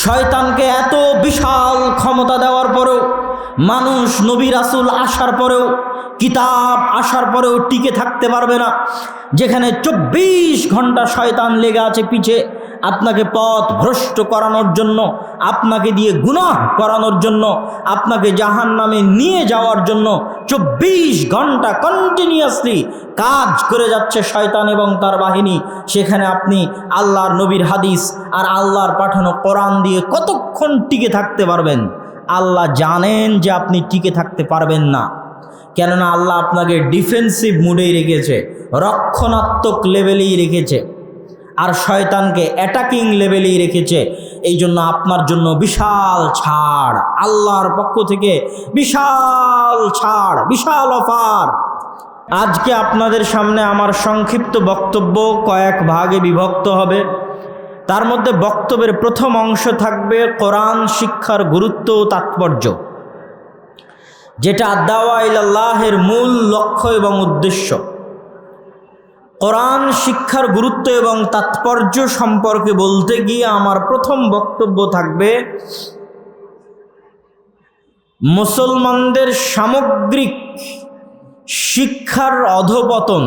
শয়তানকে এত বিশাল ক্ষমতা দেওয়ার পরেও মানুষ নবী রাসূল আসার পরেও কিতাব আসার পরেও টিকে থাকতে পারবে না। যেখানে 24 ঘন্টা শয়তান লেগে আছে পিছে আপনাকে পথ ভ্রষ্ট করানোর জন্য, আপনাকে দিয়ে গুনাহ করানোর জন্য, আপনাকে জাহান্নামে নিয়ে যাওয়ার জন্য 24 ঘন্টা কন্টিনিউয়াসলি কাজ করে যাচ্ছে শয়তান এবং তার বাহিনী। সেখানে আপনি আল্লাহর নবীর হাদিস আর আল্লাহর পাঠানো কোরআন দিয়ে কতক্ষণ টিকে থাকতে পারবেন? আল্লাহ জানেন যে আপনি টিকে থাকতে পারবেন না, কেননা আল্লাহ আপনাকে ডিফেন্সিভ মুডেই রেখেছে, রক্ষণাত্মক লেভেলেই রেখেছে, আর শয়তানকে অ্যাটাকিং লেভেলেই রেখেছে। এই জন্য আপনার জন্য বিশাল ছাড়, আল্লাহর পক্ষ থেকে বিশাল ছাড়, বিশাল অফার। আজকে আপনাদের সামনে আমার সংক্ষিপ্ত বক্তব্য কয়েক ভাগে বিভক্ত হবে। তার মধ্যে বক্তব্যের প্রথম অংশ থাকবে কোরআন শিক্ষার গুরুত্ব ও তাৎপর্য, যেটা দাওয়া ইলাল্লাহের মূল লক্ষ্য এবং উদ্দেশ্য। কোরআন শিক্ষার গুরুত্ব এবং তাৎপর্য সম্পর্কে বলতে গিয়ে আমার প্রথম বক্তব্য থাকবে মুসলমানদের সামগ্রিক শিক্ষার অধঃপতন।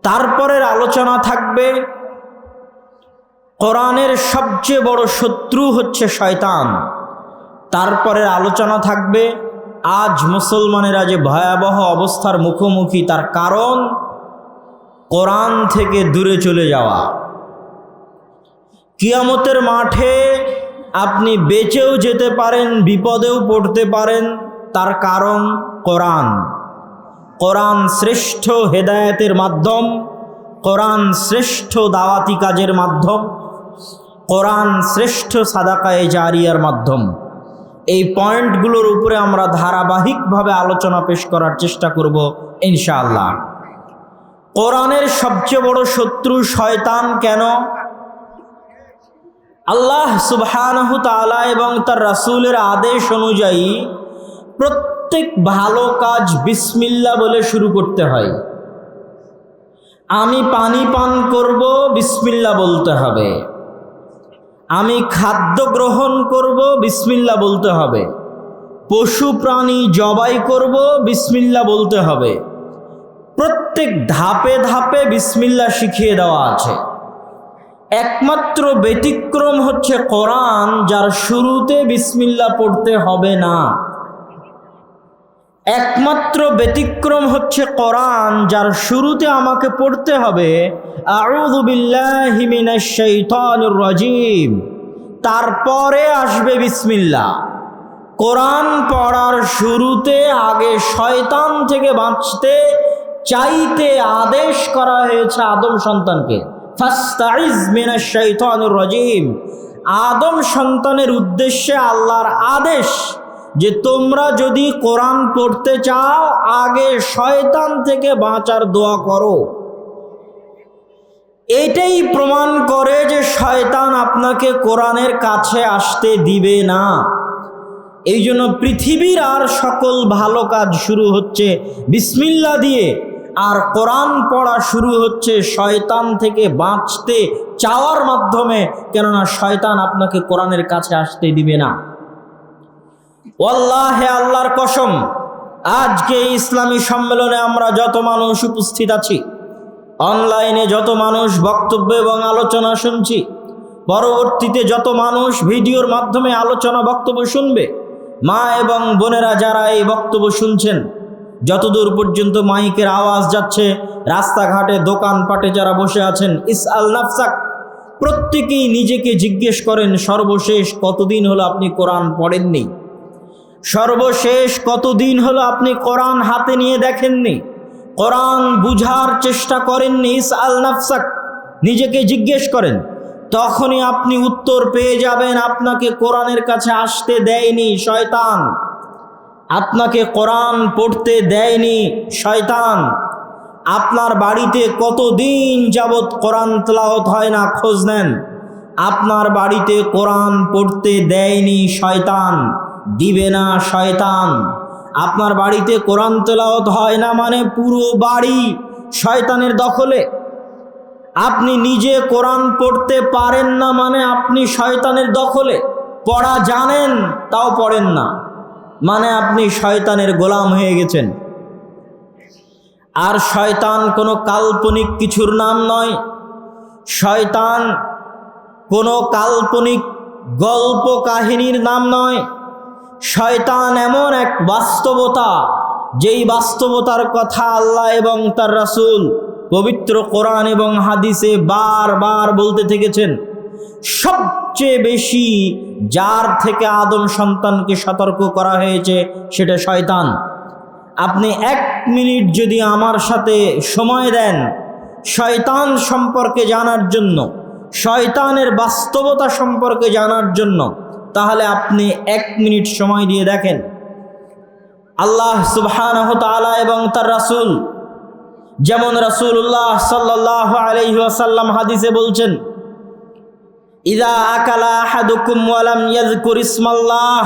তারপরের আলোচনা থাকবে কোরআনের সবচেয়ে বড় শত্রু হচ্ছে শয়তান। তারপরের আলোচনা থাকবে আজ মুসলমানেরা যে ভয়াবহ অবস্থার মুখোমুখি, তার কারণ কোরআন থেকে দূরে চলে যাওয়া। কিয়ামতের মাঠে আপনি বেঁচেও যেতে পারেন, বিপদেও পড়তে পারেন, তার কারণ কোরআন। কোরআন শ্রেষ্ঠ হেদায়েতের মাধ্যম, কোরআন শ্রেষ্ঠ দাওয়াতি কাজের মাধ্যম, কোরআন শ্রেষ্ঠ সাদাকায়ে জারিয়ার মাধ্যম। এই পয়েন্টগুলোর উপরে আমরা ধারাবাহিকভাবে আলোচনা পেশ করার চেষ্টা করব ইনশাআল্লাহ। কোরআনের সবচেয়ে বড় শত্রু শয়তান কেন? আল্লাহ সুবহানাহু তাআলা এবং তার রাসূলের আদেশ অনুযায়ী প্রত্যেক ভালো কাজ বিসমিল্লাহ বলে শুরু করতে হয়। আমি পানি পান করব, বিসমিল্লাহ বলতে হবে। আমি খাদ্য গ্রহণ করব, বিসমিল্লাহ বলতে হবে। পশু প্রাণী জবাই করব, বিসমিল্লাহ বলতে হবে। প্রত্যেক ধাপে ধাপে বিসমিল্লাহ শিখিয়ে দেওয়া আছে। একমাত্র ব্যতিক্রম হচ্ছে কোরআন, যার শুরুতে বিসমিল্লাহ পড়তে হবে না। একমাত্র ব্যতিক্রম হচ্ছে কোরআন, যার শুরুতে আমাকে পড়তে হবে আউযু বিল্লাহি মিনাশ শাইতানির রাজিম, তারপরে আসবে বিসমিল্লাহ। কোরআন পড়ার শুরুতে আগে শয়তান থেকে বাঁচতে চাইতে আদেশ করা হয়েছে আদম সন্তানকে, ফাস্তাইজ মিনাশ শাইতানির রাজিম। আদম সন্তানের উদ্দেশ্যে আল্লাহর আদেশ যে তোমরা যদি কোরআন পড়তে চাও আগে শয়তান থেকে বাঁচার দোয়া করো। এটাই প্রমাণ করে যে শয়তান আপনাকে কোরআনের কাছে আসতে দিবে না। এই জন্য পৃথিবীর আর সকল ভালো কাজ শুরু হচ্ছে বিসমিল্লাহ দিয়ে, আর কোরআন পড়া শুরু হচ্ছে শয়তান থেকে বাঁচতে চাওয়ার মাধ্যমে, কেননা শয়তান আপনাকে কোরআনের কাছে আসতে দিবে না। ওয়াল্লাহে আল্লাহর কসম, আজকে ইসলামী সম্মেলনে আমরা যত মানুষ উপস্থিত আছি, অনলাইনে যত মানুষ বক্তব্য এবং আলোচনা শুনছি, পরবর্তীতে যত মানুষ ভিডিওর মাধ্যমে আলোচনা বক্তব্য শুনবে, মা এবং বোনেরা যারা এই বক্তব্য শুনছেন, যতদূর পর্যন্ত মাইকের আওয়াজ যাচ্ছে, রাস্তাঘাটে দোকানপাটে যারা বসে আছেন, ইসআল নাফসাক, প্রত্যেকেই নিজেকে জিজ্ঞেস করেন সর্বশেষ কতদিন হলো আপনি কোরআন পড়েননি? সর্বশেষ কতদিন হলো আপনি কোরআন হাতে নিয়ে দেখেননি, কোরআন বুঝার চেষ্টা করেননি? ইসআল নাফসাক, নিজেকে জিজ্ঞেস করেন। তখনই আপনি উত্তর পেয়ে যাবেন আপনাকে কোরআনের কাছে আসতে দেয়নি শয়তান, আপনাকে কোরআন পড়তে দেয়নি শয়তান। আপনার বাড়িতে কতদিন যাবৎ কোরআন তেলাওয়াত হয় না, খোঁজ নেন। আপনার বাড়িতে কোরআন পড়তে দেয়নি শয়তান, দিবে না শয়তান। আপনার বাড়িতে কোরআন তেলাওয়াত হয় না মানে পুরো বাড়ি শয়তানের দখলে। আপনি নিজে কোরআন পড়তে পারেন না মানে আপনি শয়তানের দখলে। পড়া জানেন তাও পড়েন না মানে আপনি শয়তানের গোলাম হয়ে গেছেন। আর শয়তান কোনো কাল্পনিক কিছুর নাম নয়, শয়তান কোনো কাল্পনিক গল্প কাহিনীর নাম নয়। শয়তান এমন এক বাস্তবতা, যেই বাস্তবতার কথা আল্লাহ এবং তার রাসূল পবিত্র কোরআন এবং হাদিসে বারবার বলতে থেকেছেন। সবচেয়ে বেশি যার থেকে আদম সন্তানকে সতর্ক করা হয়েছে সেটা শয়তান। আপনি 1 মিনিট যদি আমার সাথে সময় দেন শয়তান সম্পর্কে জানার জন্য, শয়তানের বাস্তবতা সম্পর্কে জানার জন্য, তাহলে আপনি 1 মিনিট সময় দিয়ে দেখেন। আল্লাহ সুবহানাহু ওয়া তাআলা এবং তার রাসূল, যেমন রাসূলুল্লাহ সাল্লাল্লাহু আলাইহি ওয়াসাল্লাম হাদিসে বলছেন, ইযা আকালা আহাদুকুম ওয়া লাম ইয়াযকুর ইসমাল্লাহ,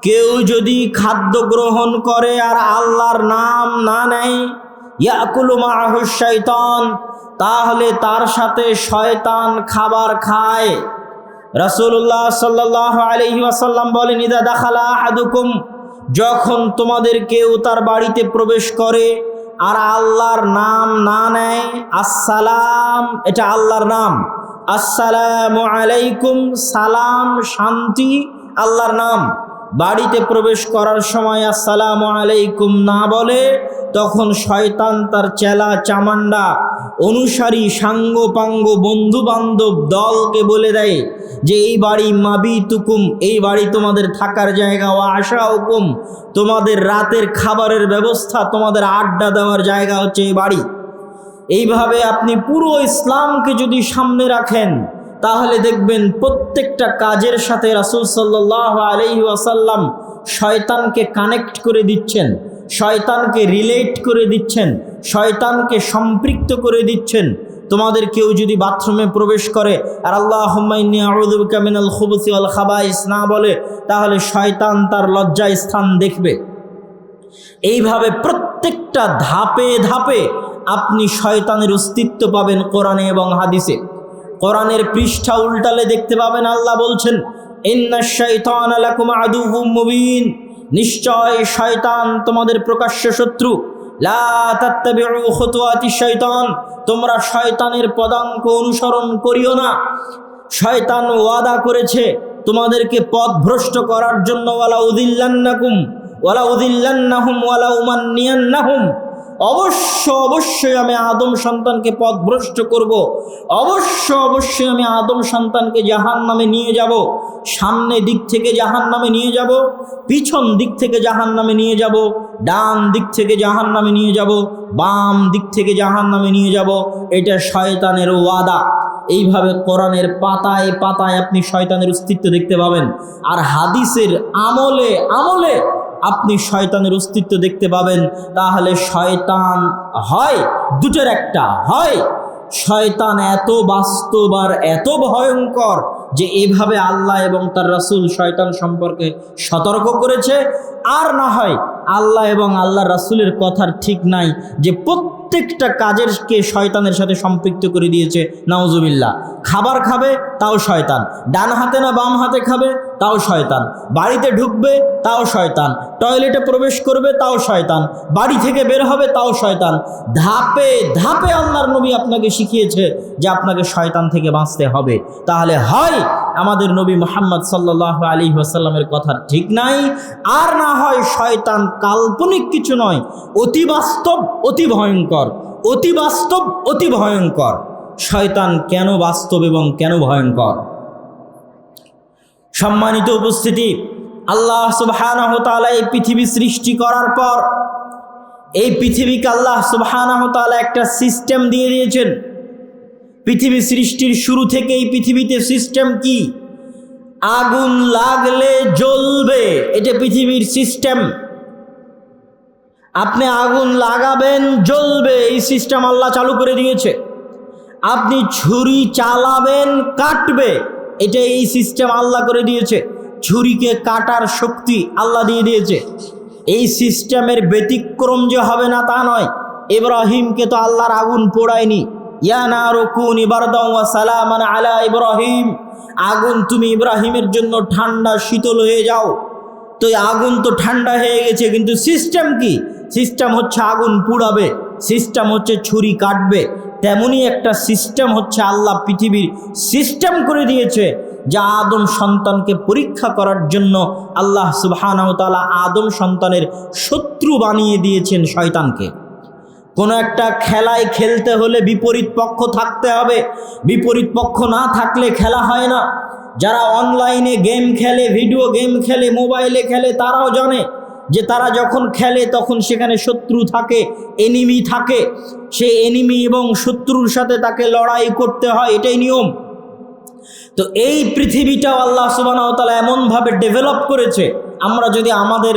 কেউ যদি খাদ্য গ্রহণ করে আর আল্লাহর নাম না নেয়, ইয়াকুলু মাআহু শাইতান, তাহলে তার সাথে শয়তান খাবার খায়। রাসূলুল্লাহ সাল্লাল্লাহু আলাইহি ওয়াসাল্লাম বলেন, ইযা দাখালা আহাদুকুম, যখন তোমাদের কেউ তার বাড়িতে প্রবেশ করে আর আল্লাহর নাম না নেয়, আসসালাম, এটা আল্লাহর নাম, আসসালামু আলাইকুম, সালাম শান্তি, আল্লাহর নাম, বাড়িতে প্রবেশ করার সময় আসসালামু আলাইকুম না বলে, তখন শয়তান তার চেলা চামান্ডা অনুসারী সাঙ্গপাঙ্গ বন্ধু বান্ধব দলকে বলে দেয় যে এই বাড়ি মাবিতুকুম, এই বাড়ি তোমাদের থাকার জায়গা, ওয়া আশাউকুম, তোমাদের রাতের খাবারের ব্যবস্থা, তোমাদের আড্ডা দেওয়ার জায়গা হচ্ছে এই বাড়ি। এইভাবে আপনি পুরো ইসলামকে যদি সামনে রাখেন তাহলে দেখবেন প্রত্যেকটা কাজের সাথে রাসূল সাল্লাল্লাহু আলাইহি ওয়াসাল্লাম শয়তানকে কানেক্ট করে দিচ্ছেন, শয়তানকে রিলেট করে দিচ্ছেন, শয়তানকে সম্পৃক্ত করে দিচ্ছেন। তোমাদের কেউ যদি বাথরুমে প্রবেশ করে আর আল্লাহুম্মা ইন্নী আউযু বিকা মিনাল খুবুসি ওয়াল খাবাইস না বলে, তাহলে শয়তান তার লজ্জা স্থান দেখবে। এইভাবে প্রত্যেকটা ধাপে ধাপে আপনি শয়তানের অস্তিত্ব পাবেন কোরআনে এবং হাদিসে। কোরআনের পৃষ্ঠা উল্টালে দেখতে পাবেন আল্লাহ বলছেন, ইন্নাশ শাইতানা লাকুম আদুউম মুবিন, নিশ্চয় শয়তান তোমাদের প্রকাশ্য শত্রু। লা তাত্তাবিউ খুতুওয়াতিশ শাইতান, তোমরা শয়তানের পদাঙ্ক অনুসরণ করিও না। শয়তান ওয়াদা করেছে তোমাদেরকে পথভ্রষ্ট করার জন্য, ওয়ালা উযিল্লান্নাকুম ওয়ালা উযিল্লান্নাহুম ওয়ালা উমান্নিয়ান্নাহুম, অবশ্যই আমি আদম সন্তানকে পথভ্রষ্ট করব, অবশ্যই আমি আদম সন্তানকে জাহান্নামে নিয়ে যাব। সামনে দিক থেকে জাহান্নামে নিয়ে যাব, পিছন দিক থেকে জাহান্নামে নিয়ে যাব, ডান দিক থেকে জাহান্নামে নিয়ে যাব, বাম দিক থেকে জাহান্নামে নিয়ে যাব। এটা শয়তানের ওয়াদা। এইভাবে কোরআনের পাতায় পাতায় আপনি শয়তানের অস্তিত্ব দেখতে পাবেন। আর হাদিসের আমলে আমলে আপনি শয়তানের অস্তিত্ব দেখতে পাবেন। তাহলে শয়তান হয় দুটোর একটা, হয় শয়তান এত বাস্তব আর এত ভয়ঙ্কর যে এভাবে আল্লাহ এবং তার রাসূল শয়তান সম্পর্কে সতর্ক করেছে, আর না হয় আল্লাহ এবং আল্লাহ রাসূলের কথার ঠিক নাই যে প্রত্যেকটা কাজেরকে শয়তানের সাথে সম্পৃক্ত করে দিয়েছে। নাউজুবিল্লাহ। খাবার খাবে তাও শয়তান, ডান হাতে না বাম হাতে খাবে তাও শয়তান, বাড়িতে ঢুকবে তাও শয়তান, টয়লেটে প্রবেশ করবে তাও শয়তান, বাড়ি থেকে বের হবে তাও শয়তান। ধাপে ধাপে আল্লাহর নবী আপনাকে শিখিয়েছে যে আপনাকে শয়তান থেকে বাঁচতে হবে। তাহলে হয় আমাদের নবী মুহাম্মদ সাল্লাল্লাহু আলাইহি ওয়াসাল্লামের কথা ঠিক নাই, আর না হয় শয়তান কাল্পনিক কিছু নয়, অতি বাস্তব অতি ভয়ঙ্কর, অতি বাস্তব অতি ভয়ঙ্কর। শয়তান কেন বাস্তব এবং কেন ভয়ঙ্কর? সম্মানিত উপস্থিতি, আল্লাহ সুবহানাহু ওয়া তাআলা এই পৃথিবী সৃষ্টি করার পর এই পৃথিবীকে আল্লাহ সুবহানাহু ওয়া তাআলা একটা সিস্টেম দিয়ে দিয়েছেন। পৃথিবী সৃষ্টির শুরু থেকে এই পৃথিবীতে সিস্টেম কি? আগুন লাগলে জ্বলবে, এটা পৃথিবীর সিস্টেম। আপনি আগুন লাগাবেন জ্বলবে, এই সিস্টেম আল্লাহ চালু করে দিয়েছে। আপনি ছুরি চালাবেন কাটবে, এটা এই সিস্টেম আল্লাহ করে দিয়েছে। ছুরিকে কাটার শক্তি আল্লাহ দিয়ে দিয়েছে। এই সিস্টেমের ব্যতিক্রম যে হবে না তা নয়। ইব্রাহিমকে তো আল্লাহর আগুন পোড়ায়নি, ইয়া নারু কুনি বারদাও ওয়া সালামান আলা ইব্রাহিম, আগুন তুমি ইব্রাহিমের জন্য ঠান্ডা শীতল হয়ে যাও। তো এই আগুন তো ঠান্ডা হয়ে গেছে, কিন্তু সিস্টেম কি? সিস্টেম হচ্ছে আগুন পুড়াবে, সিস্টেম হচ্ছে ছুরি কাটবে। তেমনই একটা সিস্টেম হচ্ছে আল্লাহ পৃথিবীর সিস্টেম করে দিয়েছে, যা আদম সন্তানকে পরীক্ষা করার জন্য আল্লাহ সুবহানাহু ওয়া তাআলা আদম সন্তানের শত্রু বানিয়ে দিয়েছেন শয়তানকে। কোনো একটা খেলায় খেলতে হলে বিপরীত পক্ষ থাকতে হবে, বিপরীত পক্ষ না থাকলে খেলা হয় না। যারা অনলাইনে গেম খেলে, ভিডিও গেম খেলে, মোবাইলে খেলে, তারাও জানে যে তারা যখন খেলে তখন সেখানে শত্রু থাকে, এনিমি থাকে। সেই এনিমি এবং শত্রুর সাথে তাকে লড়াই করতে হয়, এটাই নিয়ম। তো এই পৃথিবীটাও আল্লাহ সুবহানাহু ওয়া তাআলা এমনভাবে ডেভেলপ করেছে, আমরা যদি আমাদের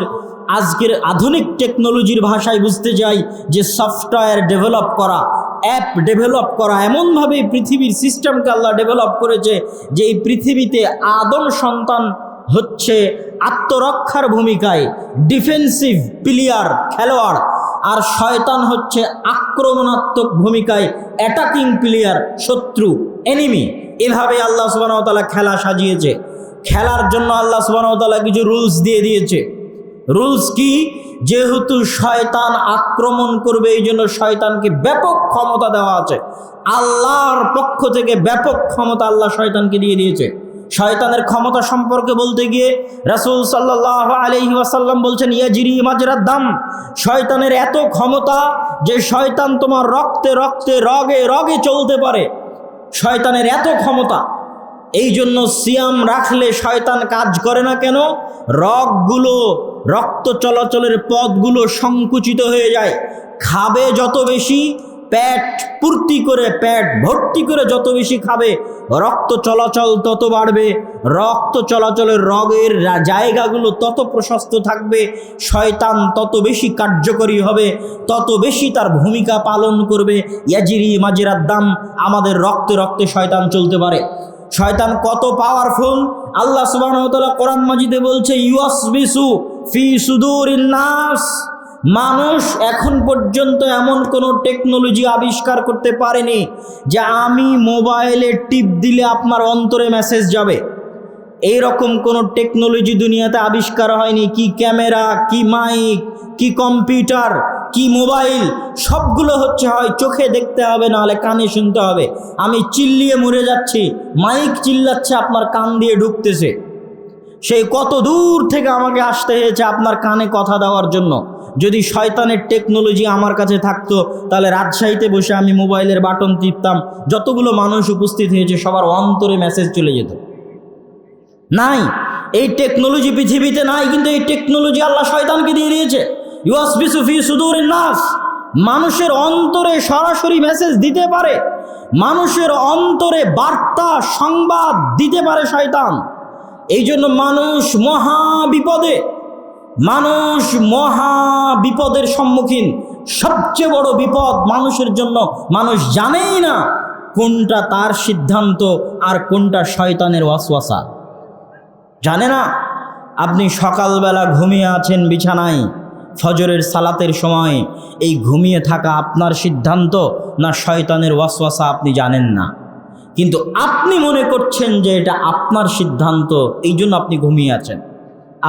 আজকের আধুনিক টেকনোলজির ভাষায় বুঝতে যাই যে সফটওয়্যার ডেভেলপ করা, অ্যাপ ডেভেলপ করা, এমনভাবে পৃথিবীর সিস্টেমকে আল্লাহ ডেভেলপ করেছে যে এই পৃথিবীতে আদম সন্তান হচ্ছে আত্মরক্ষার ভূমিকায় ডিফেন্সিভ প্লেয়ার, খেলোয়াড়, আর শয়তান হচ্ছে আক্রমণাত্মক ভূমিকায় অ্যাটাকিং প্লেয়ার, শত্রু, এনিমি। এভাবে আল্লাহ সুবহানাহু ওয়া তাআলা খেলা সাজিয়েছে। খেলার জন্য আল্লাহ সুবহানাহু ওয়া তাআলা কিছু রুলস দিয়ে দিয়েছে। রুলস কি? যেহেতু শয়তান আক্রমণ করবে, এই জন্য শয়তানকে ব্যাপক ক্ষমতা দেওয়া আছে। আল্লাহর পক্ষ থেকে ব্যাপক ক্ষমতা আল্লাহ শয়তানকে দিয়ে দিয়েছে। শয়তানের ক্ষমতা সম্পর্কে বলতে গিয়ে রাসূল সাল্লাল্লাহু আলাইহি ওয়াসাল্লাম বলছেন, ইয়াজরি মাজরাদ দাম, শয়তানের এত ক্ষমতা যে শয়তান তোমার রক্তে রক্তে, রগে রগে চলতে পারে। শয়তানের এত ক্ষমতা, এই জন্য সিয়াম রাখলে শয়তান কাজ করে না কেন? রগগুলো, রক্ত চলাচলের পথগুলো সংকুচিত হয়ে যায়। খাবে যত বেশি, পেট পূর্তি করে, পেট ভর্তি করে যত বেশি খাবে, রক্ত চলাচল তত বাড়বে, রক্ত চলাচলের রগের জায়গাগুলো তত প্রশস্ত থাকবে, শয়তান তত বেশি কার্যকরী হবে, তত বেশি তার ভূমিকা পালন করবে। ইয়াজিরি মাজরাদ দাম, আমাদের রক্তে রক্তে শয়তান চলতে পারে। শয়তান কত পাওয়ারফুল আল্লাহ সুবহানাহু ওয়া তাআলা কোরআন মাজিদে বলছে, ইউসবিসু ফি সুদুরিন নাস। মানুষ এখন পর্যন্ত এমন কোনো টেকনোলজি আবিষ্কার করতে পারেনি যে আমি মোবাইলে টিপ দিলে আপনার অন্তরে মেসেজ যাবে। এই রকম কোনো টেকনোলজি দুনিয়াতে আবিষ্কার হয়নি। কি ক্যামেরা, কি মাইক, কি কম্পিউটার, কি মোবাইল, সবগুলো হচ্ছে হয় চোখে দেখতে হবে, নাহলে কানে শুনতে হবে। আমি চিল্লিয়ে মরে যাচ্ছি, মাইক চিল্লাচ্ছে, আপনার কান দিয়ে ঢুকতেছে। সেই কত দূর থেকে আমাকে আসতে হয়েছে আপনার কানে কথা দেওয়ার জন্য। যদি শয়তানের টেকনোলজি আমার কাছে থাকতো, তাহলে রাজশাহীতে বসে আমি মোবাইলের বাটন টিপতাম, যতগুলো মানুষ উপস্থিত হয়েছে সবার অন্তরে মেসেজ চলে যেত। নাই, এই টেকনোলজি পৃথিবীতে নাই, কিন্তু এই টেকনোলজি আল্লাহ শয়তানকে দিয়ে দিয়েছে। ইউসবিসু ফি সুদুরিন নাস, মানুষের অন্তরে সরাসরি মেসেজ দিতে পারে, মানুষের অন্তরে বার্তা, সংবাদ দিতে পারে শয়তান। এই জন্য মানুষ মহা বিপদে, মানুষ মহা বিপদের সম্মুখীন। সবচেয়ে বড় বিপদ মানুষের জন্য, মানুষ জানেই না কোনটা তার সিদ্ধান্ত আর কোনটা শয়তানের ওয়াসওয়াসা, জানে না। আপনি সকালবেলা ঘুমিয়ে আছেন বিছানায়, ফজরের সালাতের সময়, এই ঘুমিয়ে থাকা আপনার সিদ্ধান্ত না শয়তানের ওয়াসওয়াসা আপনি জানেন না, কিন্তু আপনি মনে করছেন যে এটা আপনার সিদ্ধান্ত, এই জন্য আপনি ঘুমিয়ে আছেন।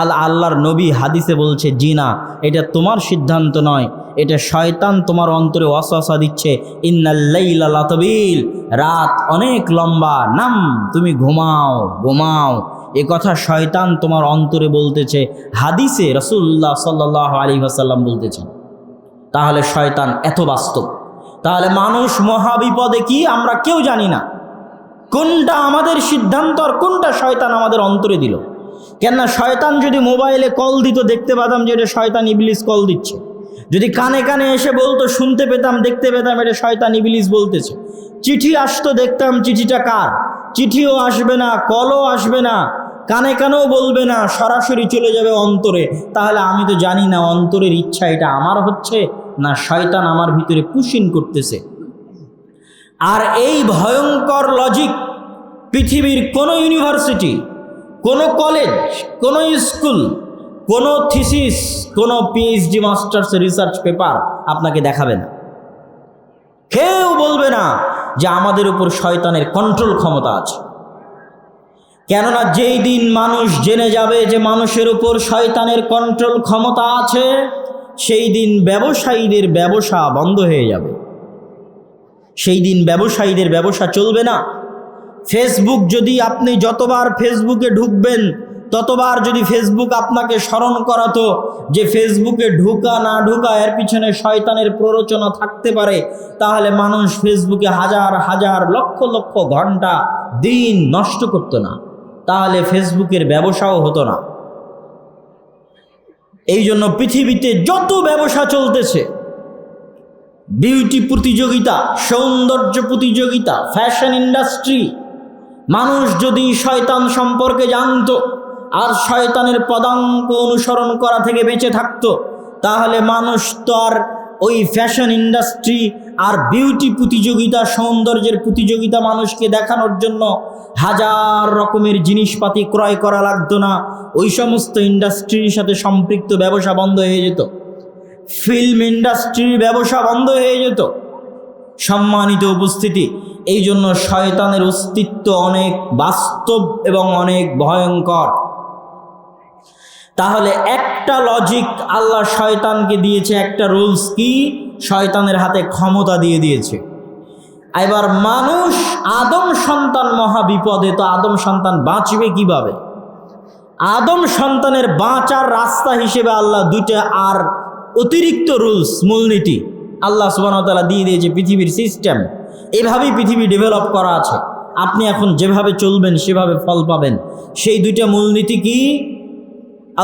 আল্লাহর নবী হাদিসে বলছে, জি না, এটা তোমার সিদ্ধান্ত নয়, এটা শয়তান তোমার অন্তরে ওয়াসওয়াসা দিচ্ছে। ইন্নাল লাইলা লাতাবিল, রাত অনেক লম্বা, নাম, তুমি ঘুমাও ঘুমাও, এ কথা শয়তান তোমার অন্তরে বলতেছে। হাদিসে রাসূলুল্লাহ সাল্লাল্লাহু আলাইহি ওয়াসাল্লাম বলতেছেন। তাহলে শয়তান এত বাস্তব। তাহলে মানুষ মহাবিপদে কি আমরা কেউ জানি না, কোনটা আমাদের সিদ্ধান্ত আর কোনটা শয়তান আমাদের অন্তরে দিল। কেননা শয়তান যদি মোবাইলে কল দিত, দেখতে পেতাম যে এটা শয়তান ইবলিস কল দিচ্ছে। যদি কানে কানে এসে বলতো, শুনতে পেতাম, দেখতে পেতাম এটা শয়তান ইবলিস বলতেছে। চিঠি আসতো, দেখতাম চিঠিটা কার, চিঠিও আসবে না, কলও আসবে না, কানে কানেও বলবে না, সরাসরি চলে যাবে অন্তরে। তাহলে আমি তো জানি না অন্তরের ইচ্ছা এটা আমার হচ্ছে না শয়তান আমার ভিতরে পুশিং করতেছে। আর এই ভয়ঙ্কর লজিক পৃথিবীর কোনো ইউনিভার্সিটি, কোনো কলেজ, কোনো স্কুল, কোনো থিসিস, কোনো পিএইচডি মাস্টার্স রিসার্চ পেপার আপনাকে দেখাবে না। কেউ বলবে না যে আমাদের উপর শয়তানের কন্ট্রোল ক্ষমতা আছে। কেননা যেই দিন মানুষ জেনে যাবে যে মানুষের উপর শয়তানের কন্ট্রোল ক্ষমতা আছে, সেই দিন ব্যবসায়ীদের ব্যবসা বন্ধ হয়ে যাবে, সেই দিন ব্যবসায়ীদের ব্যবসা চলবে না। ফেসবুক যদি আপনি যতবার ফেসবুকে ঢুকবেন ততবার যদি ফেসবুক আপনাকে স্মরণ করাতো যে ফেসবুকে ঢুকা না ঢুকা এর পিছনে শয়তানের প্ররোচনা থাকতে পারে, তাহলে মানুষ ফেসবুকে হাজার হাজার লক্ষ লক্ষ ঘন্টা দিন নষ্ট করত না, তাহলে ফেসবুকের ব্যবসাও হতো না। এই জন্য পৃথিবীতে যত ব্যবসা চলতেছে, বিউটি প্রতিযোগিতা, সৌন্দর্য প্রতিযোগিতা, ফ্যাশন ইন্ডাস্ট্রি, মানুষ যদি শয়তান সম্পর্কে জানতো আর শয়তানের পদাঙ্ক অনুসরণ করা থেকে বেঁচে থাকতো, তাহলে মানুষ তো আর ওই ফ্যাশন ইন্ডাস্ট্রি আর বিউটি প্রতিযোগিতা, সৌন্দর্যের প্রতিযোগিতা মানুষকে দেখানোর জন্য হাজার রকমের জিনিসপাতি ক্রয় করা লাগতো না। ওই সমস্ত ইন্ডাস্ট্রির সাথে সম্পৃক্ত ব্যবসা বন্ধ হয়ে যেত, ফিল্ম ইন্ডাস্ট্রির ব্যবসা বন্ধ হয়ে যেত। সম্মানিত উপস্থিতি, এই জন্য শয়তানের অস্তিত্ব অনেক বাস্তব এবং অনেক ভয়ঙ্কর। তাহলে একটা লজিক আল্লাহ শয়তানকে দিয়েছে, একটা রুলস কি? শয়তানের হাতে ক্ষমতা দিয়ে দিয়েছে। এবার মানুষ, আদম সন্তান মহা বিপদে, তো আদম সন্তান বাঁচবে কিভাবে? আদম সন্তানের বাঁচার রাস্তা হিসেবে আল্লাহ দুইটা আর অতিরিক্ত রুলস, মূলনীতি আল্লাহ সুবহানাহু ওয়া তাআলা দিয়ে দিয়েছে। পৃথিবীর সিস্টেম এভাবেই পৃথিবী ডেভেলপ করা আছে, আপনি এখন যেভাবে চলবেন সেভাবে ফল পাবেন। সেই দুইটা মূলনীতি কি?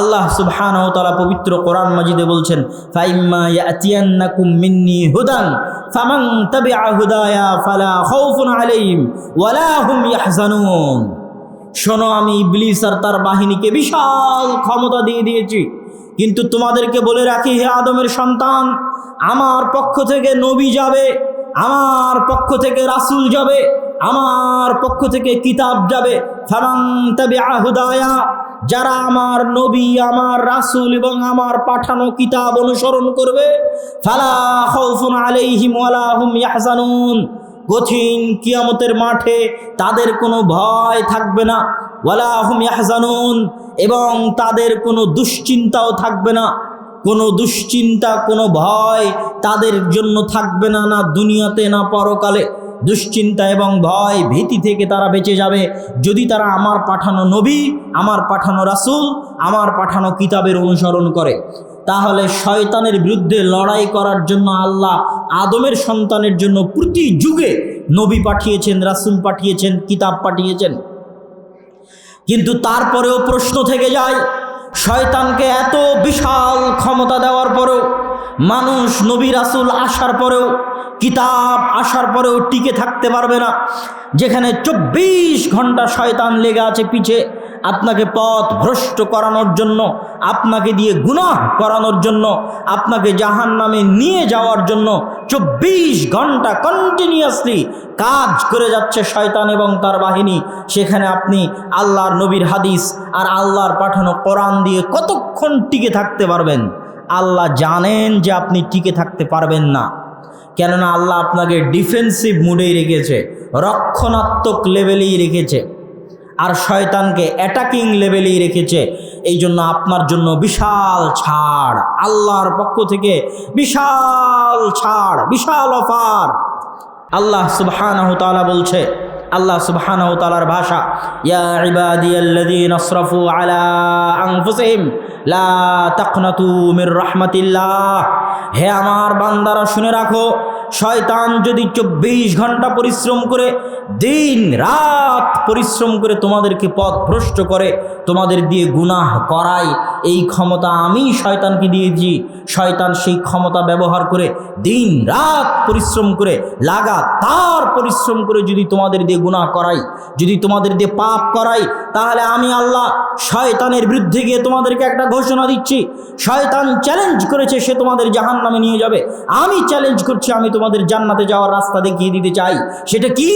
আল্লাহ সুবহানাহু ওয়া তাআলা পবিত্র কোরআন মাজিদে বলছেন, ফাইম্মা ইয়াতিয়ান্নাকুম মিন্নি হুদান ফামান তাবিআ হুদায়া ফালা খাউফুন আলাইহিম ওয়ালা হুম ইয়াহজানুন। শোনো, আমি ইবলিস আর তার বাহিনীকে বিশাল ক্ষমতা দিয়ে দিয়েছি, কিন্তু তোমাদেরকে বলে রাখি, হে আদমের সন্তান, আমার পক্ষ থেকে নবী যাবে, আমার পক্ষ থেকে রাসূল যাবে, আমার পক্ষ থেকে কিতাব যাবে। ফামান তাবিআ হুদায়া, যারা আমার নবী, আমার রাসূল এবং আমার পাঠানো কিতাব অনুসরণ করবে, ফালা খাউফুন আলাইহিম ওয়ালা হুম ইয়াহজানুন, কঠিন কিয়ামতের মাঠে তাদের কোনো ভয় থাকবে না, ওয়ালা হুম ইয়াহজানুন, এবং তাদের কোনো দুশ্চিন্তাও থাকবে না। কোনো দুশ্চিন্তা, কোনো ভয় তাদের জন্য থাকবে না, না দুনিয়াতে না পরকালে। দুশ্চিন্তা এবং ভয়, ভীতি থেকে তারা বেঁচে যাবে যদি তারা আমার পাঠানো নবী, আমার পাঠানো রাসূল, আমার পাঠানো কিতাবের অনুসরণ করে। তাহলে শয়তানের বিরুদ্ধে লড়াই করার জন্য আল্লাহ আদমের সন্তানের জন্য প্রতি যুগে নবী পাঠিয়েছেন, রাসূল পাঠিয়েছেন, কিতাব পাঠিয়েছেন। কিন্তু তারপরেও প্রশ্ন থেকে যায়, শয়তানকে এত বিশাল ক্ষমতা দেওয়ার পরেও, মানুষ নবী রাসূল আসার পরেও, কিতাব আসার পরেও টিকে থাকতে পারবে না। যেখানে 24 ঘন্টা শয়তান লেগে আছে পিছে, আপনাকে পথ ভ্রষ্ট করানোর জন্য, আপনাকে দিয়ে গুনাহ করানোর জন্য, আপনাকে জাহান্নামে নিয়ে যাওয়ার জন্য 24 ঘন্টা কন্টিনিউয়াসলি কাজ করে যাচ্ছে শয়তান এবং তার বাহিনী। সেখানে আপনি আল্লাহর নবীর হাদিস আর আল্লাহর পাঠানো কোরআন দিয়ে কতক্ষণ টিকে থাকতে পারবেন? আল্লাহ জানেন যে আপনি টিকে থাকতে পারবেন না, কেননা আল্লাহ আপনাকে ডিফেন্সিভ মুডেই রেখেছে, রক্ষণাত্মক লেভেলেই রেখেছে, আর শয়তানকে অ্যাটাকিং লেভেলেই রেখেছে। এই জন্য আপনার জন্য বিশাল ছাড়, আল্লাহর পক্ষ থেকে বিশাল ছাড়, বিশাল অফার। আল্লাহ সুবহানাহু ওয়া তাআলা বলছে, আল্লাহ সুবহানাহু ওয়া তাআলার ভাষা, ইয়া ইবাদিয়াল্লাযীনা আসরাফু আলা আনফুসিহিম লা তাকনাতু মির রাহমাতিল্লাহ। হে আমার বান্দারা, শুনে রাখো, শয়তান যদি 24 ঘন্টা পরিশ্রম করে, দিন রাত পরিশ্রম করে তোমাদেরকে পথ ভ্রষ্ট করে, তোমাদের দিয়ে গুনাহ করায়, এই ক্ষমতা আমি শয়তানকে দিয়েছি। শয়তান সেই ক্ষমতা ব্যবহার করে দিন রাত পরিশ্রম করে, লাগাতার পরিশ্রম করে যদি তোমাদের দিয়ে গুনাহ করাই, যদি তোমাদের দিয়ে পাপ করাই, তাহলে আমি আল্লাহ শয়তানের বিরুদ্ধে গিয়ে তোমাদেরকে একটা ঘোষণা দিচ্ছি। শয়তান চ্যালেঞ্জ করেছে, সে তোমাদের জাহান্নামে নিয়ে যাবে। আমি চ্যালেঞ্জ করছি, আমি তোমাদের জান্নাতে যাওয়ার রাস্তা দেখিয়ে দিতে চাই। সেটা কি?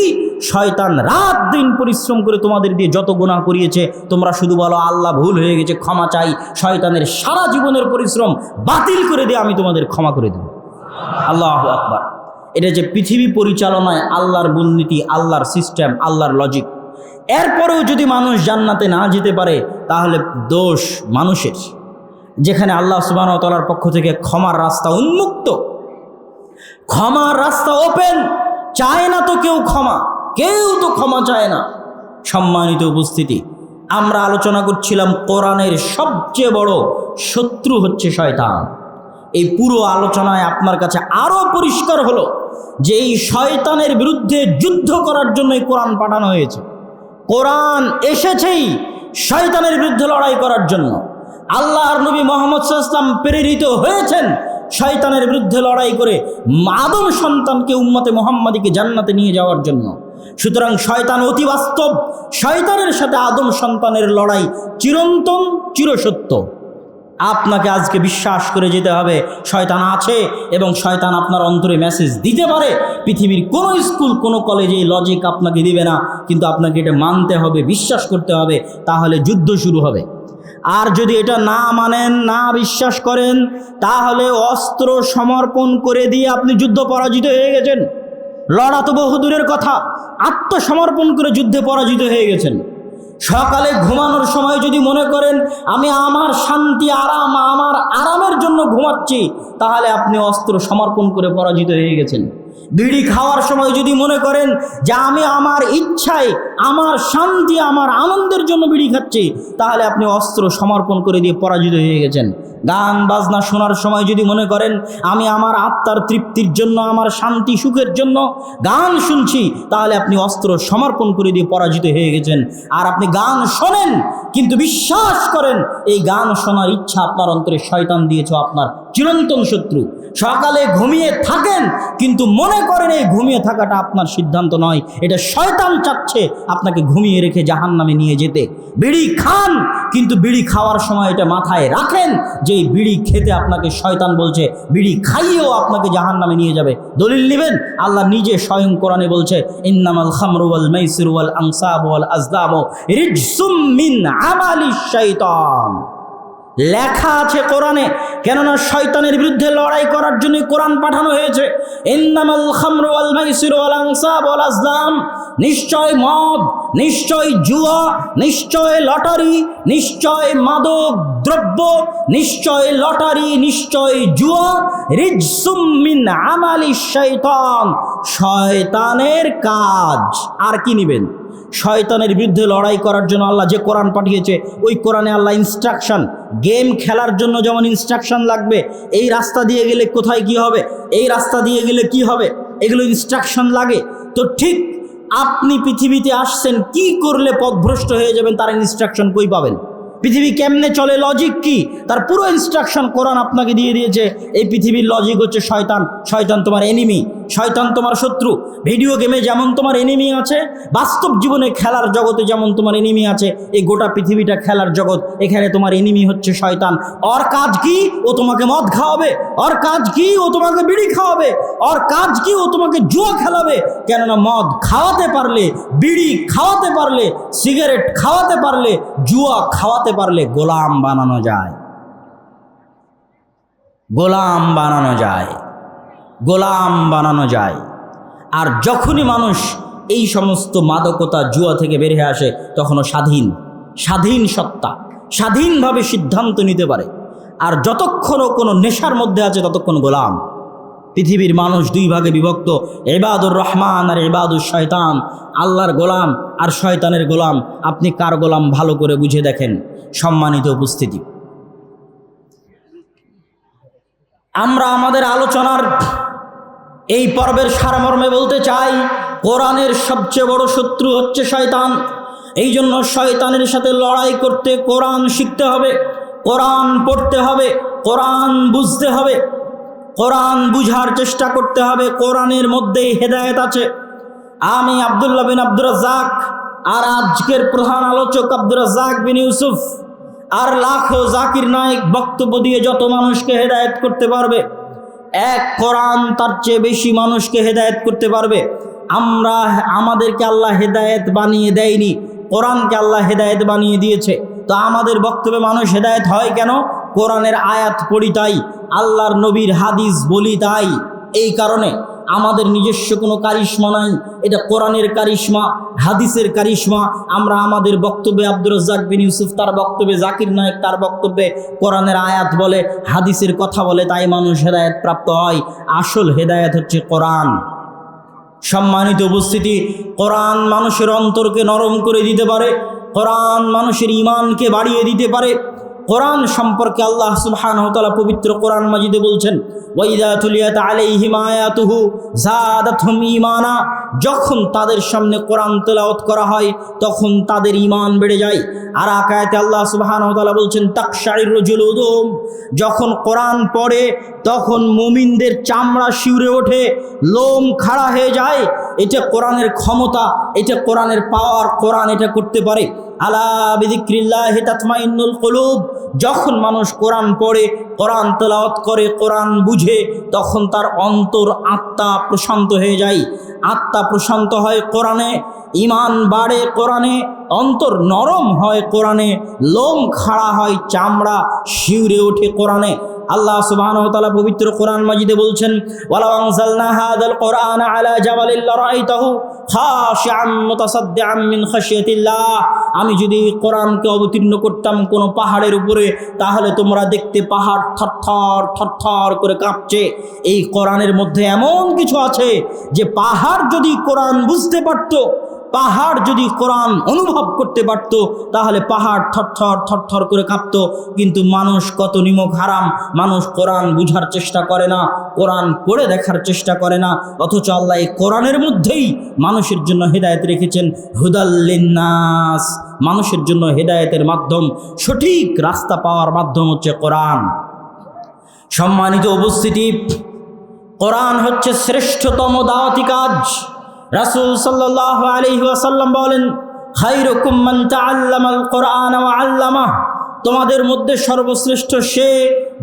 শয়তান রাত দিন পরিশ্রম করে তোমাদের দিয়ে যত গুনাহ করিয়েছে, তোমরা শুধু বলো আল্লাহ ভুল হয়ে গেছে, ক্ষমা চাই। শয়তানের সারা জীবনের পরিশ্রম বাতিল করে দিয়ে আমি তোমাদের ক্ষমা করে দেব। আল্লাহু আকবার। এটা যে পৃথিবী পরিচালনায় আল্লাহর মূলনীতি, আল্লাহর সিস্টেম, আল্লাহর লজিক। এরপরেও যদি মানুষ জান্নাতে না যেতে পারে তাহলে দোষ মানুষের, যেখানে আল্লাহ সুবহানাহু ওয়া তাআলার পক্ষ থেকে ক্ষমার রাস্তা উন্মুক্ত, ক্ষমার রাস্তা ওপেন। চায় না তো কেউ ক্ষমা, কেউ তো ক্ষমা চায় না। সম্মানিত উপস্থিতি, আমরা আলোচনা করছিলাম কোরআনের সবচেয়ে বড় শত্রু হচ্ছে শয়তান। এই পুরো আলোচনায় আপনার কাছে আরও পরিষ্কার হলো যে এই শয়তানের বিরুদ্ধে যুদ্ধ করার জন্যই কোরআন পাঠানো হয়েছে। কোরআন এসেছেই শয়তানের বিরুদ্ধে লড়াই করার জন্য। আল্লাহর নবী মুহাম্মদ সাল্লাল্লাহু আলাইহি ওয়াসাল্লাম প্রেরিত হয়েছেন শয়তানের বিরুদ্ধে লড়াই করে আদম সন্তানকে, উম্মতে মুহাম্মাদীকে জান্নাতে নিয়ে যাওয়ার জন্য। সুতরাং শয়তান অতি বাস্তব, শয়তানের সাথে আদম সন্তানের লড়াই চিরন্তন, চিরসত্য। আপনাকে আজকে বিশ্বাস করে যেতে হবে শয়তান আছে এবং শয়তান আপনার অন্তরে মেসেজ দিতে পারে। পৃথিবীর কোনো স্কুল, কোনো কলেজে এই লজিক আপনাকে দিবে না, কিন্তু আপনাকে এটা মানতে হবে, বিশ্বাস করতে হবে, তাহলে যুদ্ধ শুরু হবে। আর যদি এটা না মানেন, না বিশ্বাস করেন, তাহলে অস্ত্র সমর্পণ করে দিয়ে আপনি যুদ্ধ পরাজিত হয়ে গেছেন। লড়া তো বহুদূরের কথা, আত্মসমর্পণ করে যুদ্ধে পরাজিত হয়ে গেছেন। সকালে ঘুমানোর সময় যদি মনে করেন আমি আমার শান্তি, আরাম, আমার আরামের জন্য ঘুমাচ্ছি, তাহলে আপনি অস্ত্র সমর্পণ করে পরাজিত হয়ে গেছেন। বিড়ি খাওয়ার সময় যদি মনে করেন যে আমি আমার ইচ্ছায়, আমার শান্তি, আমার আনন্দের জন্য বিড়ি খাচ্ছি, তাহলে আপনি অস্ত্র সমর্পণ করে দিয়ে পরাজিত হয়ে গেছেন। গান বাজনা শোনার সময় যদি মনে করেন আমি আমার আত্মার তৃপ্তির জন্য, আমার শান্তি সুখের জন্য গান শুনছি, তাহলে আপনি অস্ত্র সমর্পণ করে দিয়ে পরাজিত হয়ে গেছেন। আর আপনি গান শোনেন কিন্তু বিশ্বাস করেন এই গান শোনার ইচ্ছা আপনার অন্তরে শয়তান দিয়েছে, আপনার চিরন্তন শত্রু। সকালে ঘুমিয়ে থাকেন কিন্তু মনে করেন এই ঘুমিয়ে থাকাটা আপনার সিদ্ধান্ত নয়, এটা শয়তান চাচ্ছে আপনাকে ঘুমিয়ে রেখে জাহান্নামে নিয়ে যেতে। বিড়ি খান কিন্তু বিড়ি খাওয়ার সময় এটা মাথায় রাখেন যে এই বিড়ি খেতে আপনাকে শয়তান বলছে, বিড়ি খাইয়েও আপনাকে জাহান্নামে নিয়ে যাবে। দলিল নেবেন? আল্লাহ নিজে স্বয়ং কোরআনে বলছে ইন্নামাল খামরু ওয়াল মাইসিরু ওয়াল আনসাবু ওয়াল আজলামু রিজসুম মিন আমালিশ শাইতান। লেখা আছে কোরআনে, কেননা শয়তানের বিরুদ্ধে লড়াই করার জন্য কোরআন পাঠানো হয়েছে। ইন্নামাল খামরু ওয়াল মাইসিরু ওয়াল আনসাবু ওয়াল আজলাম, নিশ্চয় মদ, নিশ্চয় জুয়া, নিশ্চয় লটারি, নিশ্চয় মাদক দ্রব্য, নিশ্চয় লটারি, নিশ্চয় জুয়া, রিজসুম মিন আমালিশ শাইতান, শয়তানের কাজ। আর কি নেবেন? শয়তানের বিরুদ্ধে লড়াই করার জন্য আল্লাহ যে কোরআন পাঠিয়েছে, ওই কোরআনে আল্লাহ ইনস্ট্রাকশন, গেম খেলার জন্য যেমন ইনস্ট্রাকশন লাগবে, এই রাস্তা দিয়ে গেলে কোথায় কি হবে, এই রাস্তা দিয়ে গেলে কি হবে, এগুলো ইনস্ট্রাকশন লাগে। তো ঠিক আপনি পৃথিবীতে আসছেন, কি করলে পথভ্রষ্ট হয়ে যাবেন তার ইনস্ট্রাকশন কই পাবেন? পৃথিবী কেমনে চলে, লজিক কি, তার পুরো ইনস্ট্রাকশন কোরআন আপনাকে দিয়ে দিয়েছে। এই পৃথিবীর লজিক হচ্ছে শয়তান। শয়তান তোমার এনিমি, শয়তান তোমার শত্রু। ভিডিও গেমে যেমন তোমার এনিমি আছে, বাস্তব জীবনে খেলার জগতে যেমন তোমার এনিমি আছে, এই গোটা পৃথিবীটা খেলার জগৎ, এখানে তোমার এনিমি হচ্ছে শয়তান। ওর কাজ কি? ও তোমাকে মদ খাওয়াবে। ওর কাজ কি? ও তোমাকে বিড়ি খাওয়াবে। ওর কাজ কি? ও তোমাকে জুয়া খেলাবে। কেননা মদ খাওয়াতে পারলে, বিড়ি খাওয়াতে পারলে, সিগারেট খাওয়াতে পারলে, জুয়া খাওয়াতে পারলে গোলাম বানানো যায়, গোলাম বানানো যায়, গোলাম বানানো যায়। আর যখনই মানুষ এই সমস্ত মাদকতা, জুয়া থেকে বের হয়ে আসে, তখনও স্বাধীন, স্বাধীন সত্তা, স্বাধীনভাবে সিদ্ধান্ত নিতে পারে। আর যতক্ষণও কোনো নেশার মধ্যে আছে ততক্ষণ গোলাম। পৃথিবীর মানুষ দুই ভাগে বিভক্ত, ইবাদুর রহমান আর ইবাদুর শয়তান। আল্লাহর গোলাম আর শয়তানের গোলাম। আপনি কার গোলাম ভালো করে বুঝে দেখেন। সম্মানিত উপস্থিতি, আমরা আমাদের আলোচনার এই পর্বের সারমর্মে বলতে চাই, কোরআনের সবচেয়ে বড় শত্রু হচ্ছে শয়তান। এই জন্য শয়তানের সাথে লড়াই করতে কোরআন শিখতে হবে, কোরআন পড়তে হবে, কোরআন বুঝতে হবে, কোরআন বুঝার চেষ্টা করতে হবে। কোরআনের মধ্যেই হেদায়েত আছে। আমি আব্দুল্লাহ বিন আব্দুর রাজ্জাক আর আজকের প্রধান আলোচক আব্দুর রাজ্জাক বিন ইউসুফ আর লাখো জাকির নায়েক বক্তব্য দিয়ে যত মানুষকে হেদায়েত করতে পারবে, এক কোরআন তার চেয়ে বেশি মানুষকে হেদায়েত করতে পারবে। আমাদেরকে আল্লাহ হেদায়েত বানিয়ে দেয়নি, কোরআনকে আল্লাহ হেদায়েত বানিয়ে দিয়েছে। তো আমাদের বক্তব্যে মানুষ হেদায়েত হয় কেন? কোরআনের আয়াত পড়ি তাই, আল্লাহর নবীর হাদিস বলি তাই। এই কারণে আমাদের নিজস্ব কোনো কারিশমা নাই, এটা কোরআনের কারিশমা, হাদিসের কারিশমা। আমরা আমাদের বক্তব্যে আব্দুর রাজ্জাক বিন ইউসুফ তার বক্তব্যে, জাকির নায়েক তার বক্তব্যে কোরআনের আয়াত বলে, হাদিসের কথা বলে, তাই মানুষ হেদায়েত প্রাপ্ত হয়। আসল হেদায়েত হচ্ছে কোরআন। সম্মানিত উপস্থিতি, কোরআন মানুষের অন্তরকে নরম করে দিতে পারে, কোরআন মানুষের ঈমানকে বাড়িয়ে দিতে পারে। কোরআন সম্পর্কে আল্লাহ সুবহানাহু ওয়া তাআলা পবিত্র কোরআন মাজিদে বলছেন, ওয়াইদা তুলিয়াত আলাইহিম আয়াতুহু যাদাতহুম ঈমানা, যখন তাদের সামনে কোরআন তেলাওয়াত করা হয় তখন তাদের ঈমান বেড়ে যায়। আর এক আয়াতে আল্লাহ সুবহানাহু ওয়া তাআলা বলছেন, তাকশাইরু জুলুদুহুম, যখন কোরআন পড়ে তখন মুমিনদের চামড়া শিউরে ওঠে, লোম খাড়া হয়ে যায়। এটা কোরআনের ক্ষমতা, এটা কোরআনের পাওয়ার, কোরআন এটা করতে পারে। আলা বিযিক্রিল্লাহি তাতমাইন্নুল কুলুব, যখন মানুষ কোরআন পড়ে, কোরআন তেলাওয়াত করে, কোরআন বুঝে, তখন তার অন্তর, আত্মা প্রশান্ত হয়ে যায়। আত্মা প্রশান্ত হয় কোরআনে, ঈমান বাড়ে কোরআনে, অন্তর নরম হয় কোরআনে, লোম খাড়া হয়, চামড়া শিউরে ওঠে কোরআনে। আল্লাহ সুবহানাহু ওয়া তাআলা পবিত্র কোরআন মাজিদে বলছেন, ওয়ালাউ আনজালনা হাযাল কোরআনা আলা জাবালিন লারাআইতাহু খাশিআম মুতাসাদ্দিআম মিন খাশিয়াতিল্লাহ, আমি যদি কোরআনকে অবতীর্ণ করতাম কোনো পাহাড়ের উপরে, তাহলে তোমরা দেখতে পাহাড় থরথর থরথর করে কাঁপছে। এই কোরআনের মধ্যে এমন কিছু আছে যে পাহাড় যদি কোরআন বুঝতে পারত, পাহাড় যদি কোরআন অনুভব করতে পারত, তাহলে পাহাড় থরথর থরথর করে কাঁপত। কিন্তু মানুষ কত নিমক হারাম, মানুষ কোরআন বুঝার চেষ্টা করে না, কোরআন পড়ে দেখার চেষ্টা করে না। অথচ আল্লাহ এই কোরআনের মধ্যেই মানুষের জন্য হেদায়েত রেখেছেন, হুদাল লিন্নাস, মানুষের জন্য হেদায়েতের মাধ্যম, সঠিক রাস্তা পাওয়ার মাধ্যম হচ্ছে কোরআন। সম্মানিত উপস্থিতি, কোরআন হচ্ছে শ্রেষ্ঠতম দাওয়াতি কাজ। রাসূল সাল্লাল্লাহু আলাইহি ওয়াসাল্লাম বলেন, খায়রুকুম মান তাআল্লামাল কোরআন ওয়া আল্লামাহ, তোমাদের মধ্যে সর্বশ্রেষ্ঠ সে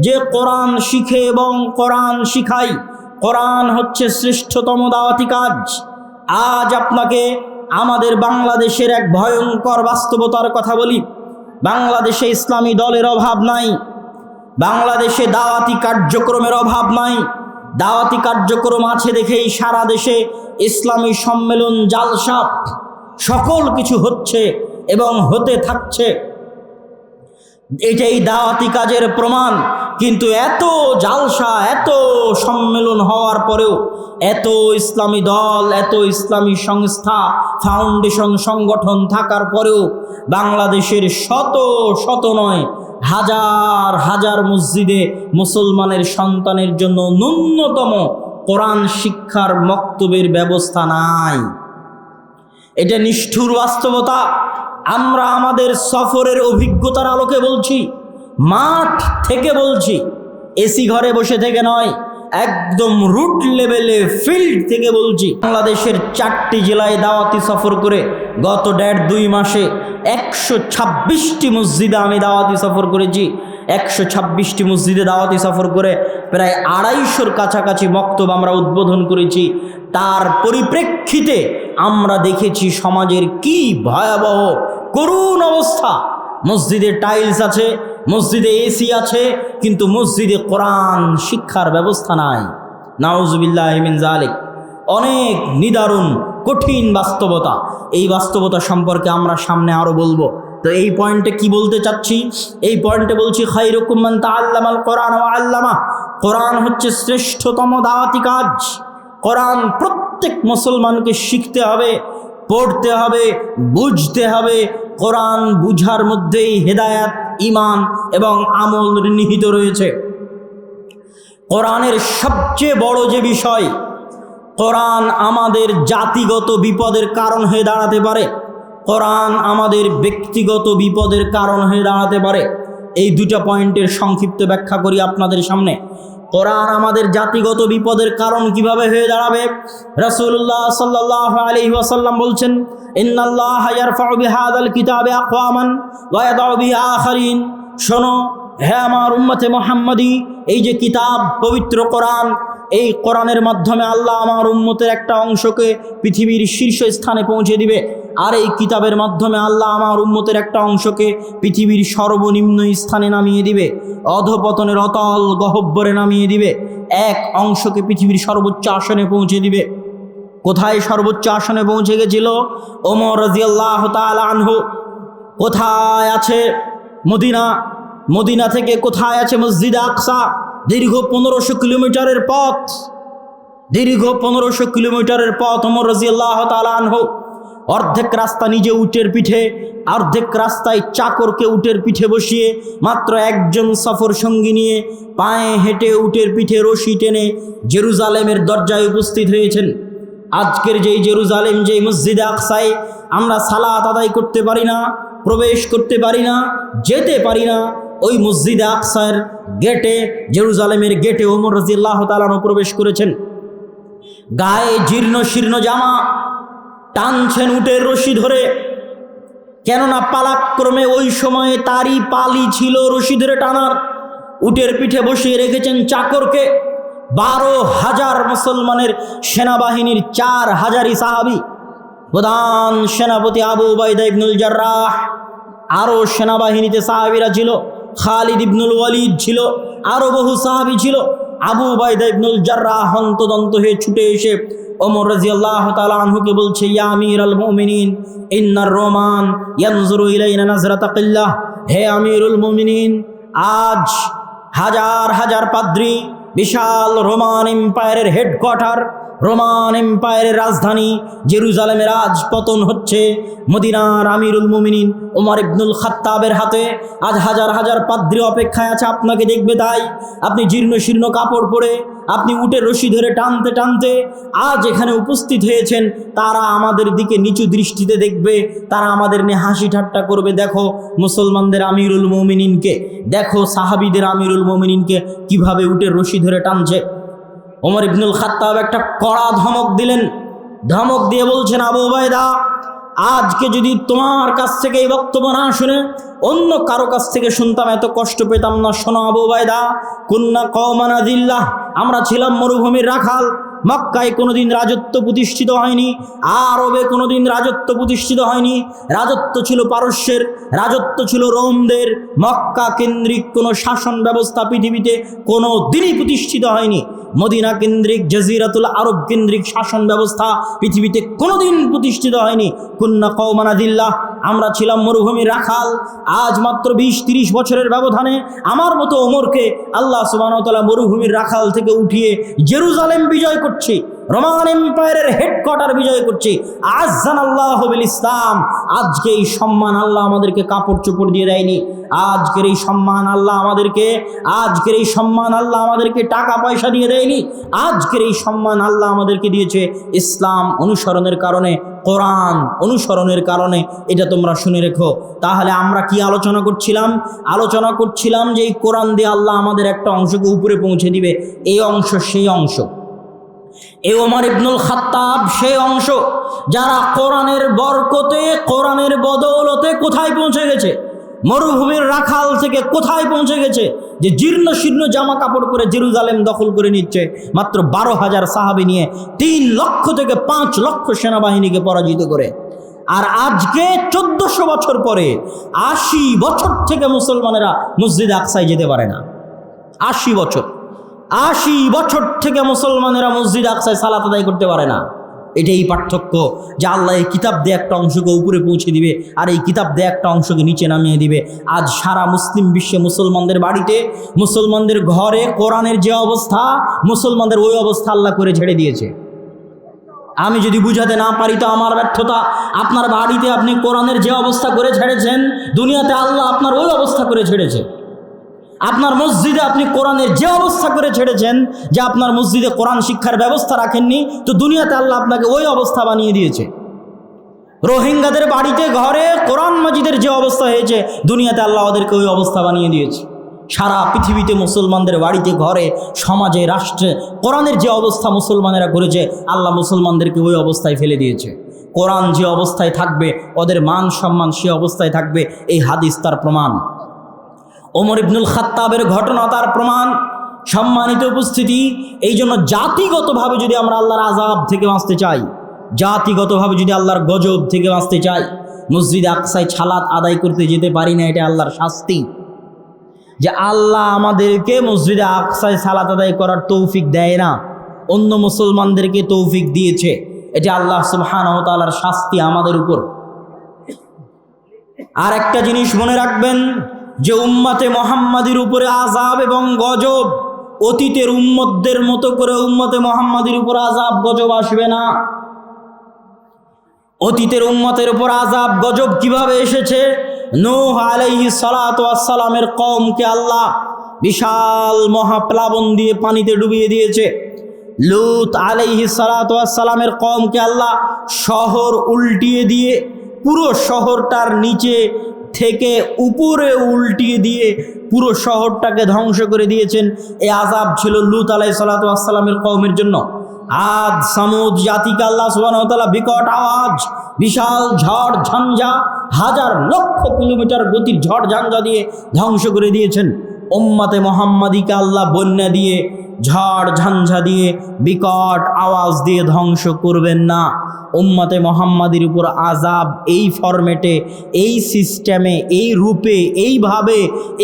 যে কোরআন শিখে এবং কোরআন শিখায়। কোরআন হচ্ছে শ্রেষ্ঠতম দাওয়াতি কাজ। আজ আপনাকে আমাদের বাংলাদেশের এক ভয়ঙ্কর বাস্তবতার কথা বলি। বাংলাদেশে ইসলামী দলের অভাব নাই, বাংলাদেশে দাওয়াতি কার্যক্রমের অভাব নাই। দাওয়াতি কার্যক্রম আছে দেখেই সারা দেশে ইসলামী সম্মেলন, জালসা, সকল কিছু হচ্ছে এবং হতে থাকছে। এটাই দাওয়াতি কাজের প্রমাণ। কিন্তু এত জালসা, এত সম্মেলন হওয়ার পরেও, এত ইসলামী দল, এত ইসলামী সংস্থা, ফাউন্ডেশন, সংগঠন থাকার পরেও বাংলাদেশের শত শত নয়, হাজার হাজার মসজিদে মুসলমানের সন্তানের জন্য ন্যূনতম কোরআন শিক্ষার মক্তবের ব্যবস্থা নাই। এটা নিষ্ঠুর বাস্তবতা। আমরা আমাদের সফরের অভিজ্ঞতার আলোকে বলছি, মাঠ থেকে বলছি, এসি ঘরে বসে থেকে নয়, একদম রুট লেভেলে ফিল্ড থেকে বলছি। বাংলাদেশের 4টি জেলায় দাওয়াতি সফর করে গত 1.5-2 মাসে 126টি মসজিদে আমি দাওয়াতি সফর করেছি। 126টি মসজিদে দাওয়াতি সফর করে প্রায় 250-র কাছাকাছি মক্তব আমরা উদ্বোধন করেছি। তার পরিপ্রেক্ষিতে আমরা দেখেছি সমাজের কি ভয়াবহ করুণ অবস্থা। মসজিদে টাইলস আছে, মসজিদে এসি আছে, কিন্তু মসজিদে কোরআন শিক্ষার ব্যবস্থা নাই। নাউজুবিল্লাহি মিন যালিক। অনেক নিদারুণ কঠিন বাস্তবতা। এই বাস্তবতা সম্পর্কে আমরা সামনে আরও বলবো। তো এই পয়েন্টে কি বলতে চাচ্ছি? এই পয়েন্টে বলছি, খায়রুকুম মান তাআল্লামাল কোরআন ওয়া আল্লামাহ, কোরআন হচ্ছে শ্রেষ্ঠতম দাওয়াতি কাজ। কোরআন প্রত্যেক মুসলমানকে শিখতে হবে, পড়তে হবে, বুঝতে হবে। কোরআন বুঝার মধ্যেই হেদায়াত, ঈমান এবং আমল নিহিত রয়েছে। কোরআনের সবচেয়ে বড় যে বিষয়, কোরআন আমাদের জাতিগত বিপদের কারণ হয়ে দাঁড়াতে পারে, কোরআন আমাদের ব্যক্তিগত বিপদের কারণ হয়ে দাঁড়াতে পারে। এই দুটা পয়েন্টের সংক্ষিপ্ত ব্যাখ্যা করি আপনাদের সামনে। কোরআন আমাদের জাতিগত বিপদের কারণ কিভাবে হয়ে দাঁড়াবে? রাসূলুল্লাহ সাল্লাল্লাহু আলাইহি ওয়াসাল্লাম বলছেন, ইন্নাল্লাহা ইয়ারফাউ বিহাযাল কিতাবি আকওয়ামান ওয়া ইয়াদাউ বিহি আখারিন। শোনো হে আমার উম্মতে মুহাম্মাদি, এই যে কিতাব পবিত্র কোরআন, এই কোরআনের মাধ্যমে আল্লাহ আমার উম্মতের একটা অংশকে পৃথিবীর শীর্ষ স্থানে পৌঁছে দিবে, আর এই কিতাবের মাধ্যমে আল্লাহ আমার উম্মতের একটা অংশকে পৃথিবীর সর্বনিম্ন স্থানে নামিয়ে দিবে, অধপতনের অতল গহ্বরে নামিয়ে দিবে। এক অংশকে পৃথিবীর সর্বোচ্চ আসনে পৌঁছে দিবে। কোথায় সর্বোচ্চ আসনে পৌঁছে গেছিল ওমর রাদিয়াল্লাহু তাআলা আনহু? কোথায় আছে মদিনা? মদিনা থেকে কোথায় আছে মসজিদে আকসা? দীর্ঘ 1500 কিলোমিটারের পথ, দীর্ঘ 1500 কিলোমিটারের পথ ওমর রাদিয়াল্লাহু তাআলা আনহু অর্ধেক রাস্তা নিজে উটের পিঠে, অর্ধেক রাস্তায় চাকরকে উটের পিঠে বসিয়ে মাত্র একজন সফর সঙ্গী নিয়ে পায়ে হেঁটে উটের পিঠে রশি টেনে জেরুজালেমের দরজায় উপস্থিত হয়েছেন। আজকের যেই জেরুজালেম, যেই মসজিদে আকসায় আমরা সালাত আদায় করতে পারি না, প্রবেশ করতে পারি না, যেতে পারি না, ওই মসজিদে আকসার গেটে, জেরুজালেমের গেটে ওমর রাদিয়াল্লাহু তাআলা প্রবেশ করেছেন। গায়ে জীর্ণ শীর্ণ জামা, টানছেন উটের রশি ধরে, কেননা পালাক্রমে ওই সময়ে তারই পালি ছিল রশি ধরে টানার। উটের পিঠে বসিয়ে রেখেছেন চাকরকে। 12,000 মুসলমানের সেনাবাহিনীর 4,000ই সাহাবি, প্রধান সেনাপতি আবু উবাইদা ইবনুল জাররাহ, আরও সেনাবাহিনীতে সাহাবিরা ছিল, খালিদ ইবনুল ওয়ালিদ ছিল, আরও বহু সাহাবি ছিল। আবু উবাইদা ইবনুল জাররাহ হন্তদন্ত হয়ে ছুটে এসে ওমর রাদিয়াল্লাহু তাআলা আনহুকে বলছে, ইয়া আমিরুল মুমিনিন ইন্নার রোমান ইয়ানজুরু ইলাইনা নাজরাতা কিল্লাহ। হে আমিরুল মুমিনিন, আজ হাজার হাজার পাদ্রী, বিশাল রোমান এম্পায়ারের হেডকোয়ার্টার, রোমান এম্পায়ারের রাজধানী জেরুজালেমের আজ পতন হচ্ছে। মদিনার আমিরুল মুমিনিন ওমর ইবনুল খাত্তাবের হাতে আজ হাজার হাজার পাদ্রী অপেক্ষায় আছে আপনাকে দেখবে। তাই আপনি জীর্ণ শীর্ণ কাপড় পরে, আপনি উটের রশি ধরে টানতে টানতে আজ এখানে উপস্থিত হয়েছেন। তারা আমাদের দিকে নিচু দৃষ্টিতে দেখবে, তারা আমাদের নিয়ে হাসি ঠাট্টা করবে। দেখো মুসলমানদের আমিরুল মুমিনিনকে, দেখো সাহাবীদের আমিরুল মুমিনিনকে কিভাবে উটের রশি ধরে টানছে। ওমর ইবনুল খাত্তাব একটা কড়া ধমক দিলেন। ধমক দিয়ে বলছেন, আবু উবাইদা, আজকে যদি তোমার কাছ থেকে এই বক্তব্য না শুনে অন্য কারো কাছ থেকে শুনতাম, এত কষ্ট পেতাম না। শোনো আবু উবাইদা, কুন্না কওমান আযিল্লাহ, আমরা ছিলাম মরুভূমির রাখাল। মক্কায় কোনোদিন রাজত্ব প্রতিষ্ঠিত হয়নি, আরবে কোনোদিন রাজত্ব প্রতিষ্ঠিত হয়নি। রাজত্ব ছিল পারস্যের, রাজত্ব ছিল রোমদের। মক্কা কেন্দ্রিক কোনো শাসন ব্যবস্থা পৃথিবীতে কোনো দিনই প্রতিষ্ঠিত হয়নি। মদিনা কেন্দ্রিক, জাজিরাতুল আরব কেন্দ্রিক শাসন ব্যবস্থা পৃথিবীতে কোনোদিন প্রতিষ্ঠিত হয়নি। কুন্না কওমান আযিল্লাহ, আমরা ছিলাম মরুভূমির রাখাল। আজ মাত্র 20-30 বছরের ব্যবধানে আমার মতো ওমরকে আল্লাহ সুবহানাহু ওয়া তাআলা মরুভূমির রাখাল থেকে উঠিয়ে জেরুজালেম বিজয় করছি, রোমান এম্পায়ারের হেডকোয়ার্টার বিজয় করছি। আযানাল্লাহু বিল ইসলাম। আজকে এই সম্মান আল্লাহ আমাদেরকে কাপড় চোপড় দিয়ে দেয়নি। আজকের এই সম্মান আল্লাহ আমাদেরকে, আজকের এই সম্মান আল্লাহ আমাদেরকে টাকা পয়সা দিয়ে দেয়নি। আজকের এই সম্মান আল্লাহ আমাদেরকে দিয়েছে ইসলাম অনুসরণের কারণে, কোরআন অনুসরণের কারণে। এটা তোমরা শুনে রেখো। তাহলে আমরা কি আলোচনা করছিলাম? আলোচনা করছিলাম যে এই কোরআন দিয়ে আল্লাহ আমাদের একটা অংশকে উপরে পৌঁছে দিবে। এই অংশ সেই অংশ, এই ওমর ইবনুল খাত্তাব সেই অংশ যারা কোরআনের বরকতে, কোরআনের বদৌলতে কোথায় পৌঁছে গেছে? মরুভূমির রাখাল থেকে কোথায় পৌঁছে গেছে? যে জীর্ণ শীর্ণ জামা কাপড় পরে জেরুজালেম দখল করে নিচ্ছে মাত্র 12,000 সাহাবী নিয়ে, 3 লক্ষ থেকে 5 লক্ষ সেনাবাহিনীকে পরাজিত করে। আর আজকে 1400 বছর পরে 80 বছর থেকে মুসলমানেরা মসজিদে আকসায় যেতে পারে না। 80 বছর থেকে মুসলমানেরা মসজিদ আকসায় সালাত আদায় করতে পারে না। এটাই পার্থক্য, যে আল্লাহ এই কিতাব দিয়ে একটা অংশকে উপরে পৌঁছে দিবে আর এই কিতাব দিয়ে একটা অংশকে নিচে নামিয়ে দিবে। আজ সারা মুসলিম বিশ্বে মুসলমানদের বাড়িতে, মুসলমানদের ঘরে কোরআনের যে অবস্থা, মুসলমানদের ওই অবস্থা আল্লাহ করে ছেড়ে দিয়েছে। আমি যদি বুঝাতে না পারি তো আমার ব্যর্থতা। আপনার বাড়িতে আপনি কোরআনের যে অবস্থা করে ছেড়েছেন, দুনিয়াতে আল্লাহ আপনার ওই অবস্থা করে ছেড়েছে। আপনার মসজিদে আপনি কোরআনের যে অবস্থা করে ছেড়েছেন, যে আপনার মসজিদে কোরআন শিক্ষার ব্যবস্থা রাখেননি, তো দুনিয়াতে আল্লাহ আপনাকে ওই অবস্থা বানিয়ে দিয়েছে। রোহিঙ্গাদের বাড়িতে ঘরে কোরআন মাজিদের যে অবস্থা হয়েছে, দুনিয়াতে আল্লাহ ওদেরকে ওই অবস্থা বানিয়ে দিয়েছে। সারা পৃথিবীতে মুসলমানদের বাড়িতে ঘরে সমাজে রাষ্ট্রে কোরআনের যে অবস্থা মুসলমানেরা করেছে, আল্লাহ মুসলমানদেরকে ওই অবস্থায় ফেলে দিয়েছে। কোরআন যে অবস্থায় থাকবে ওদের মান সম্মান সে অবস্থায় থাকবে। এই হাদিস তার প্রমাণ, ওমর ইবনুল খাত্তাবের ঘটনা তার প্রমাণ। সম্মানিত উপস্থিতি, এই জন্য জাতিগতভাবে যদি আমরা আল্লাহর আযাব থেকে বাঁচতে চাই, জাতিগতভাবে যদি আল্লাহর গজব থেকে বাঁচতে চাই, মসজিদে আকসায় সালাত আদায় করতে যেতে পারি না, এটা আল্লাহর শাস্তি। যে আল্লাহ আমাদেরকে মসজিদে আকসায় সালাত আদায় করার তৌফিক দেয় না, অন্য মুসলমানদেরকে তৌফিক দিয়েছে। এটি আল্লাহ সুবহানাহু ওয়া তাআলার শাস্তি আমাদের উপর। আর একটা জিনিস মনে রাখবেন যে উম্মতে মুহাম্মাদির উপরে আযাব এবং গজব অতীতের উম্মতদের মতো করে উম্মতে মুহাম্মাদির উপর আযাব গজব আসবে না। অতীতের উম্মতের উপর আযাব গজব কিভাবে এসেছে? নূহ আলাইহিস সালাতু ওয়াস সালামের কওমকে আল্লাহ বিশাল মহাপ্লাবন দিয়ে পানিতে ডুবিয়ে দিয়েছে। লূত আলাইহিস সালাতু ওয়াস সালামের কওমকে আল্লাহ শহর উল্টিয়ে দিয়ে পুরো শহরটার নিচে থেকে উপরে উল্টিয়ে দিয়ে পুরো শহরটাকে ধ্বংস করে দিয়েছেন। এই আযাব ছিল লূত আলাইহিস সালাতু ওয়াস সালামের কওমের জন্য। আদ সামুদ জাতিকে আল্লাহ সুবহানাহু ওয়া তাআলা বিকট আওয়াজ, বিশাল ঝড় ঝঞ্ঝা, হাজার লক্ষ কিলোমিটার গতির ঝড় ঝঞ্ঝা দিয়ে ধ্বংস করে দিয়েছেন। উম্মতে মুহাম্মাদিকে আল্লাহ বন্যা দিয়ে, ঝড় ঝঞ্ঝা দিয়ে, বিকট আওয়াজ দিয়ে ধ্বংস করবেন না। উম্মতে মুহাম্মাদির উপর আযাব এই ফরম্যাটে, এই সিস্টেমে, এই রূপে, এইভাবে,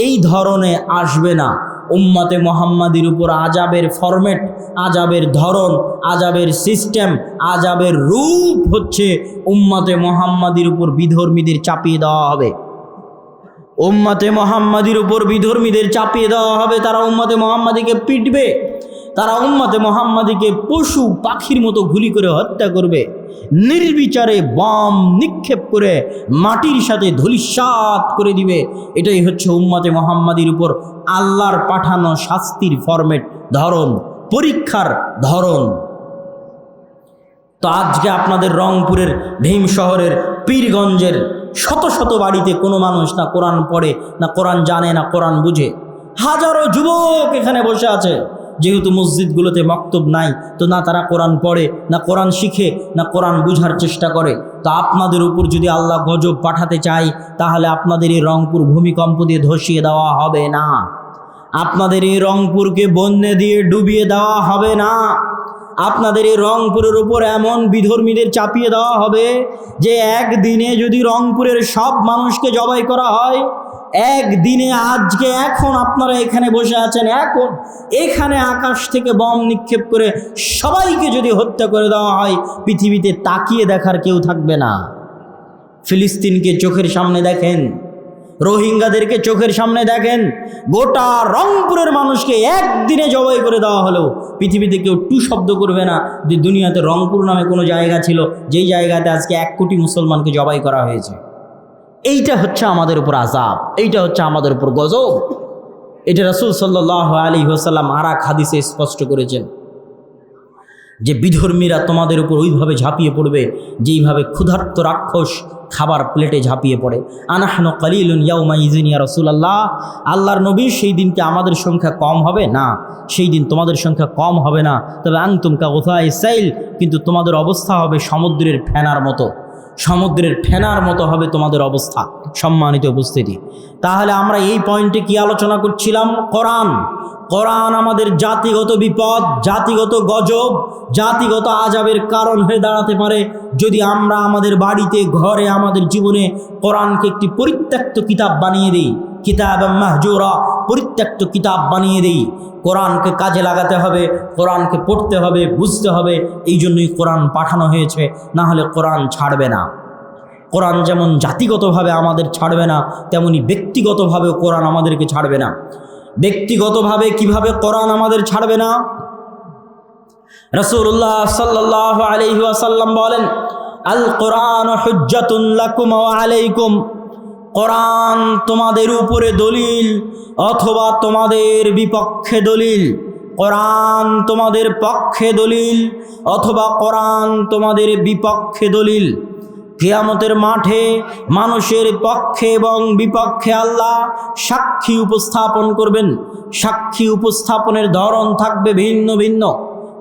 এই ধরনে আসবে না। উম্মতে মুহাম্মাদির উপর আযাবের ফরম্যাট, আযাবের ধরন, আযাবের সিস্টেম, আযাবের রূপ হচ্ছে উম্মতে মুহাম্মাদির উপর বিধর্মীদের চাপিয়ে দেওয়া হবে। উম্মতে মুহাম্মাদির উপর বিধর্মীদের চাপিয়ে দেওয়া হবে। তারা উম্মতে মুহাম্মাদিকে পিটবে, তারা উম্মতে মুহাম্মাদিকে পশু পাখির মতো গুলি করে হত্যা করবে, নির্বিচারে বম নিক্ষেপ করে মাটির সাথে ধূলিসাৎ করে দিবে। এটাই হচ্ছে উম্মতে মুহাম্মাদির উপর আল্লাহর পাঠানো শাস্তির ফরম্যাট, ধরন, পরীক্ষার ধরন। তো আজকে আপনাদের রংপুরের ভীম শহরের পীরগঞ্জের শত শত বাড়িতে কোনো মানুষ না কোরআন পড়ে, না কোরআন জানে, না কোরআন বুঝে। হাজারো যুবক এখানে বসে আছে, যেহেতু মসজিদগুলোতে মক্তব নাই, তো না তারা কোরআন পড়ে, না কোরআন শিখে, না কোরআন বুঝার চেষ্টা করে। তো আপনাদের উপর যদি আল্লাহ গজব পাঠাতে চায়, তাহলে আপনাদের এই রংপুর ভূমিকম্প দিয়ে ধসিয়ে দেওয়া হবে না, আপনাদের এই রংপুরকে বন্যা দিয়ে ডুবিয়ে দেওয়া হবে না, আপনাদের এই রংপুরের উপর এমন বিধর্মীদের চাপিয়ে দেওয়া হবে যে একদিনে যদি রংপুরের সব মানুষকে জবাই করা হয়, একদিনে, আজকে এখন আপনারা এখানে বসে আছেন, এখন এখানে আকাশ থেকে বম নিক্ষেপ করে সবাইকে যদি হত্যা করে দেওয়া হয়, পৃথিবীতে তাকিয়ে দেখার কেউ থাকবে না। ফিলিস্তিনকে চোখের সামনে দেখেন, রোহিঙ্গাদেরকে চোখের সামনে দেখেন, গোটা রংপুরের মানুষকে একদিনে জবাই করে দেওয়া হলো, পৃথিবীতে কেউ টু শব্দ করবে না যে দুনিয়াতে রংপুর নামে কোনো জায়গা ছিল যেই জায়গাতে আজকে 1 কোটি মুসলমানকে জবাই করা হয়েছে। এইটা হচ্ছে আমাদের উপর আযাব, এইটা হচ্ছে আমাদের উপর গজব। এটা রাসূল সাল্লাল্লাহু আলাইহি ওয়াসাল্লাম আর এক হাদিসে স্পষ্ট করেছেন যে বিধর্মীরা তোমাদের উপর ওইভাবে ঝাঁপিয়ে পড়বে যেইভাবে ক্ষুধার্ত রাক্ষস খাবার প্লেটে ঝাঁপিয়ে পড়ে। আনাহনু কালিলুন ইয়াউমাইযিন ইয়া রাসূলুল্লাহ, আল্লাহর নবী, সেই দিন কি আমাদের সংখ্যা কম হবে? না, সেই দিন তোমাদের সংখ্যা কম হবে না, তবে আনতুম কাগুসাইস সাইল, কিন্তু তোমাদের অবস্থা হবে সমুদ্রের ফেনার মতো, সমুদ্রের ফেনার মতো হবে তোমাদের অবস্থা। সম্মানিত উপস্থিতি, তাহলে আমরা এই পয়েন্টে কি আলোচনা করছিলাম? কোরআন। কোরআন আমাদের জাতিগত বিপদ, জাতিগত গজব, জাতিগত আযাবের কারণ হয়ে দাঁড়াতে পারে যদি আমরা আমাদের বাড়িতে, ঘরে, আমাদের জীবনে কোরআনকে একটি পরিত্যক্ত কিতাব বানিয়ে দিই, কিতাব মাহজুরা, পরিত্যক্ত কিতাব বানিয়ে দিই। কোরআনকে কাজে লাগাতে হবে, কোরআনকে পড়তে হবে, বুঝতে হবে। এই জন্যই কোরআন পাঠানো হয়েছে, না হলে কোরআন ছাড়বে না। কোরআন যেমন জাতিগতভাবে আমাদের ছাড়বে না, তেমনি ব্যক্তিগতভাবেও কোরআন আমাদেরকে ছাড়বে না। ব্যক্তিগতভাবে কিভাবে কোরআন আমাদের ছাড়বে না? রাসূলুল্লাহ সাল্লাল্লাহু আলাইহি ওয়াসাল্লাম বলেন, আল কোরআন হুজ্জাতুন লাকুম ওয়া আলাইকুম, কোরআন তোমাদের উপরে দলিল অথবা তোমাদের বিপক্ষে দলিল। কোরআন তোমাদের পক্ষে দলিল অথবা কোরআন তোমাদের বিপক্ষে দলিল। কিয়ামতের মাঠে মানুষের পক্ষে এবং বিপক্ষে আল্লাহ সাক্ষী উপস্থাপন করবেন। সাক্ষী উপস্থাপনের ধরন থাকবে ভিন্ন ভিন্ন,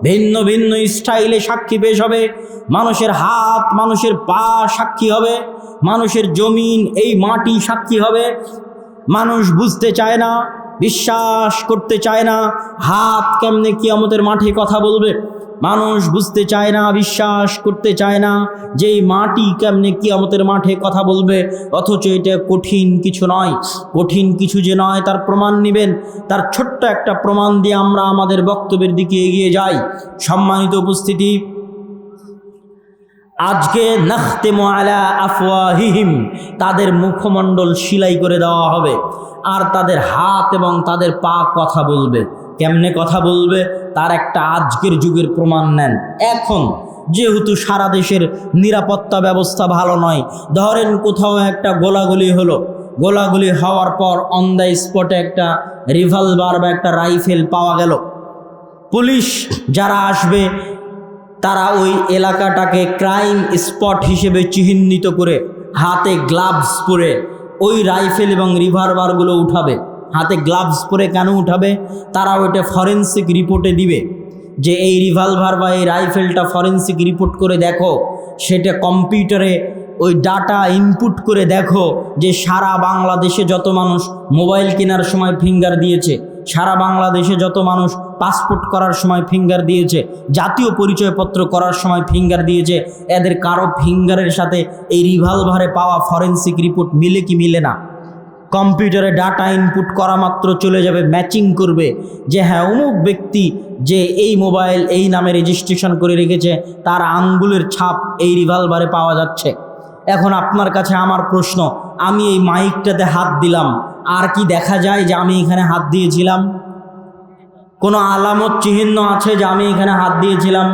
ভিন্ন ভিন্ন স্টাইলে সাক্ষী পেশ হবে। মানুষের হাত, মানুষের পা সাক্ষী হবে, মানুষের জমিন, এই মাটি সাক্ষী হবে। মানুষ বুঝতে চায় না, বিশ্বাস করতে চায় না, হাত কেমনে কিয়ামতের মাঠে কথা বলবে, মানুষ বুঝতে চায় না, বিশ্বাস করতে চায় না যে এই মাটি কেমনে কিয়ামতের মাঠে কথা বলবে, অথচ এটা কঠিন কিছু নয়। কঠিন কিছু যে নয় তার প্রমাণ নেবেন। তার ছোট্ট একটা প্রমাণ দিয়ে আমরা আমাদের বক্তব্যের দিকে এগিয়ে যাই। সম্মানিত উপস্থিতি, আজকে নাখতিমু আলা আফওয়াহিহিম, তাদের মুখমণ্ডল সেলাই করে দেওয়া হবে, আর তাদের হাত এবং তাদের পা কথা বলবে। কেমনে কথা বলবে তার একটা আজকের যুগের প্রমাণ নেন। এখন যেহেতু সারা দেশের নিরাপত্তা ব্যবস্থা ভালো নয়, ধরেন কোথাও একটা গোলাগুলি হলো, গোলাগুলি হওয়ার পর অন দ্য স্পটে একটা রিভলভার বা একটা রাইফেল পাওয়া গেল। পুলিশ যারা আসবে তারা ওই এলাকাটাকে ক্রাইম স্পট হিসেবে চিহ্নিত করে হাতে গ্লাভস পরে ওই রাইফেল এবং রিভলভারগুলো উঠাবে। হাতে গ্লাভস পরে কেন উঠাবে? তারা ওইটা ফরেন্সিক রিপোর্টে দিবে যে এই রিভলভার বা এই রাইফেলটা ফরেন্সিক রিপোর্ট করে দেখো, সেটা কম্পিউটারে ওই ডাটা ইনপুট করে দেখো যে সারা বাংলাদেশে যত মানুষ মোবাইল কেনার সময় ফিঙ্গার দিয়েছে, সারা বাংলাদেশে যত মানুষ পাসপোর্ট করার সময় ফিঙ্গার দিয়েছে, জাতীয় পরিচয়পত্র করার সময় ফিঙ্গার দিয়েছে, এদের কারো ফিঙ্গারের সাথে এই রিভলভারে পাওয়া ফরেন্সিক রিপোর্ট মিলে কি মিলে না? কম্পিউটারে ডাটা ইনপুট করা মাত্র চলে যাবে, ম্যাচিং করবে যে হ্যাঁ অমুক ব্যক্তি যে এই মোবাইল এই নামে রেজিস্ট্রেশন করে রেখেছে তার আঙ্গুলের ছাপ এই রিভলভারে পাওয়া যাচ্ছে। এখন আপনার কাছে আমার প্রশ্ন, আমি এই মাইকটাতে হাত দিলাম, আর কি দেখা যায় যে আমি এখানে হাত দিয়েছিলাম? কোনো আলামত চিহ্ন আছে যে আমি এখানে হাত দিয়েছিলাম?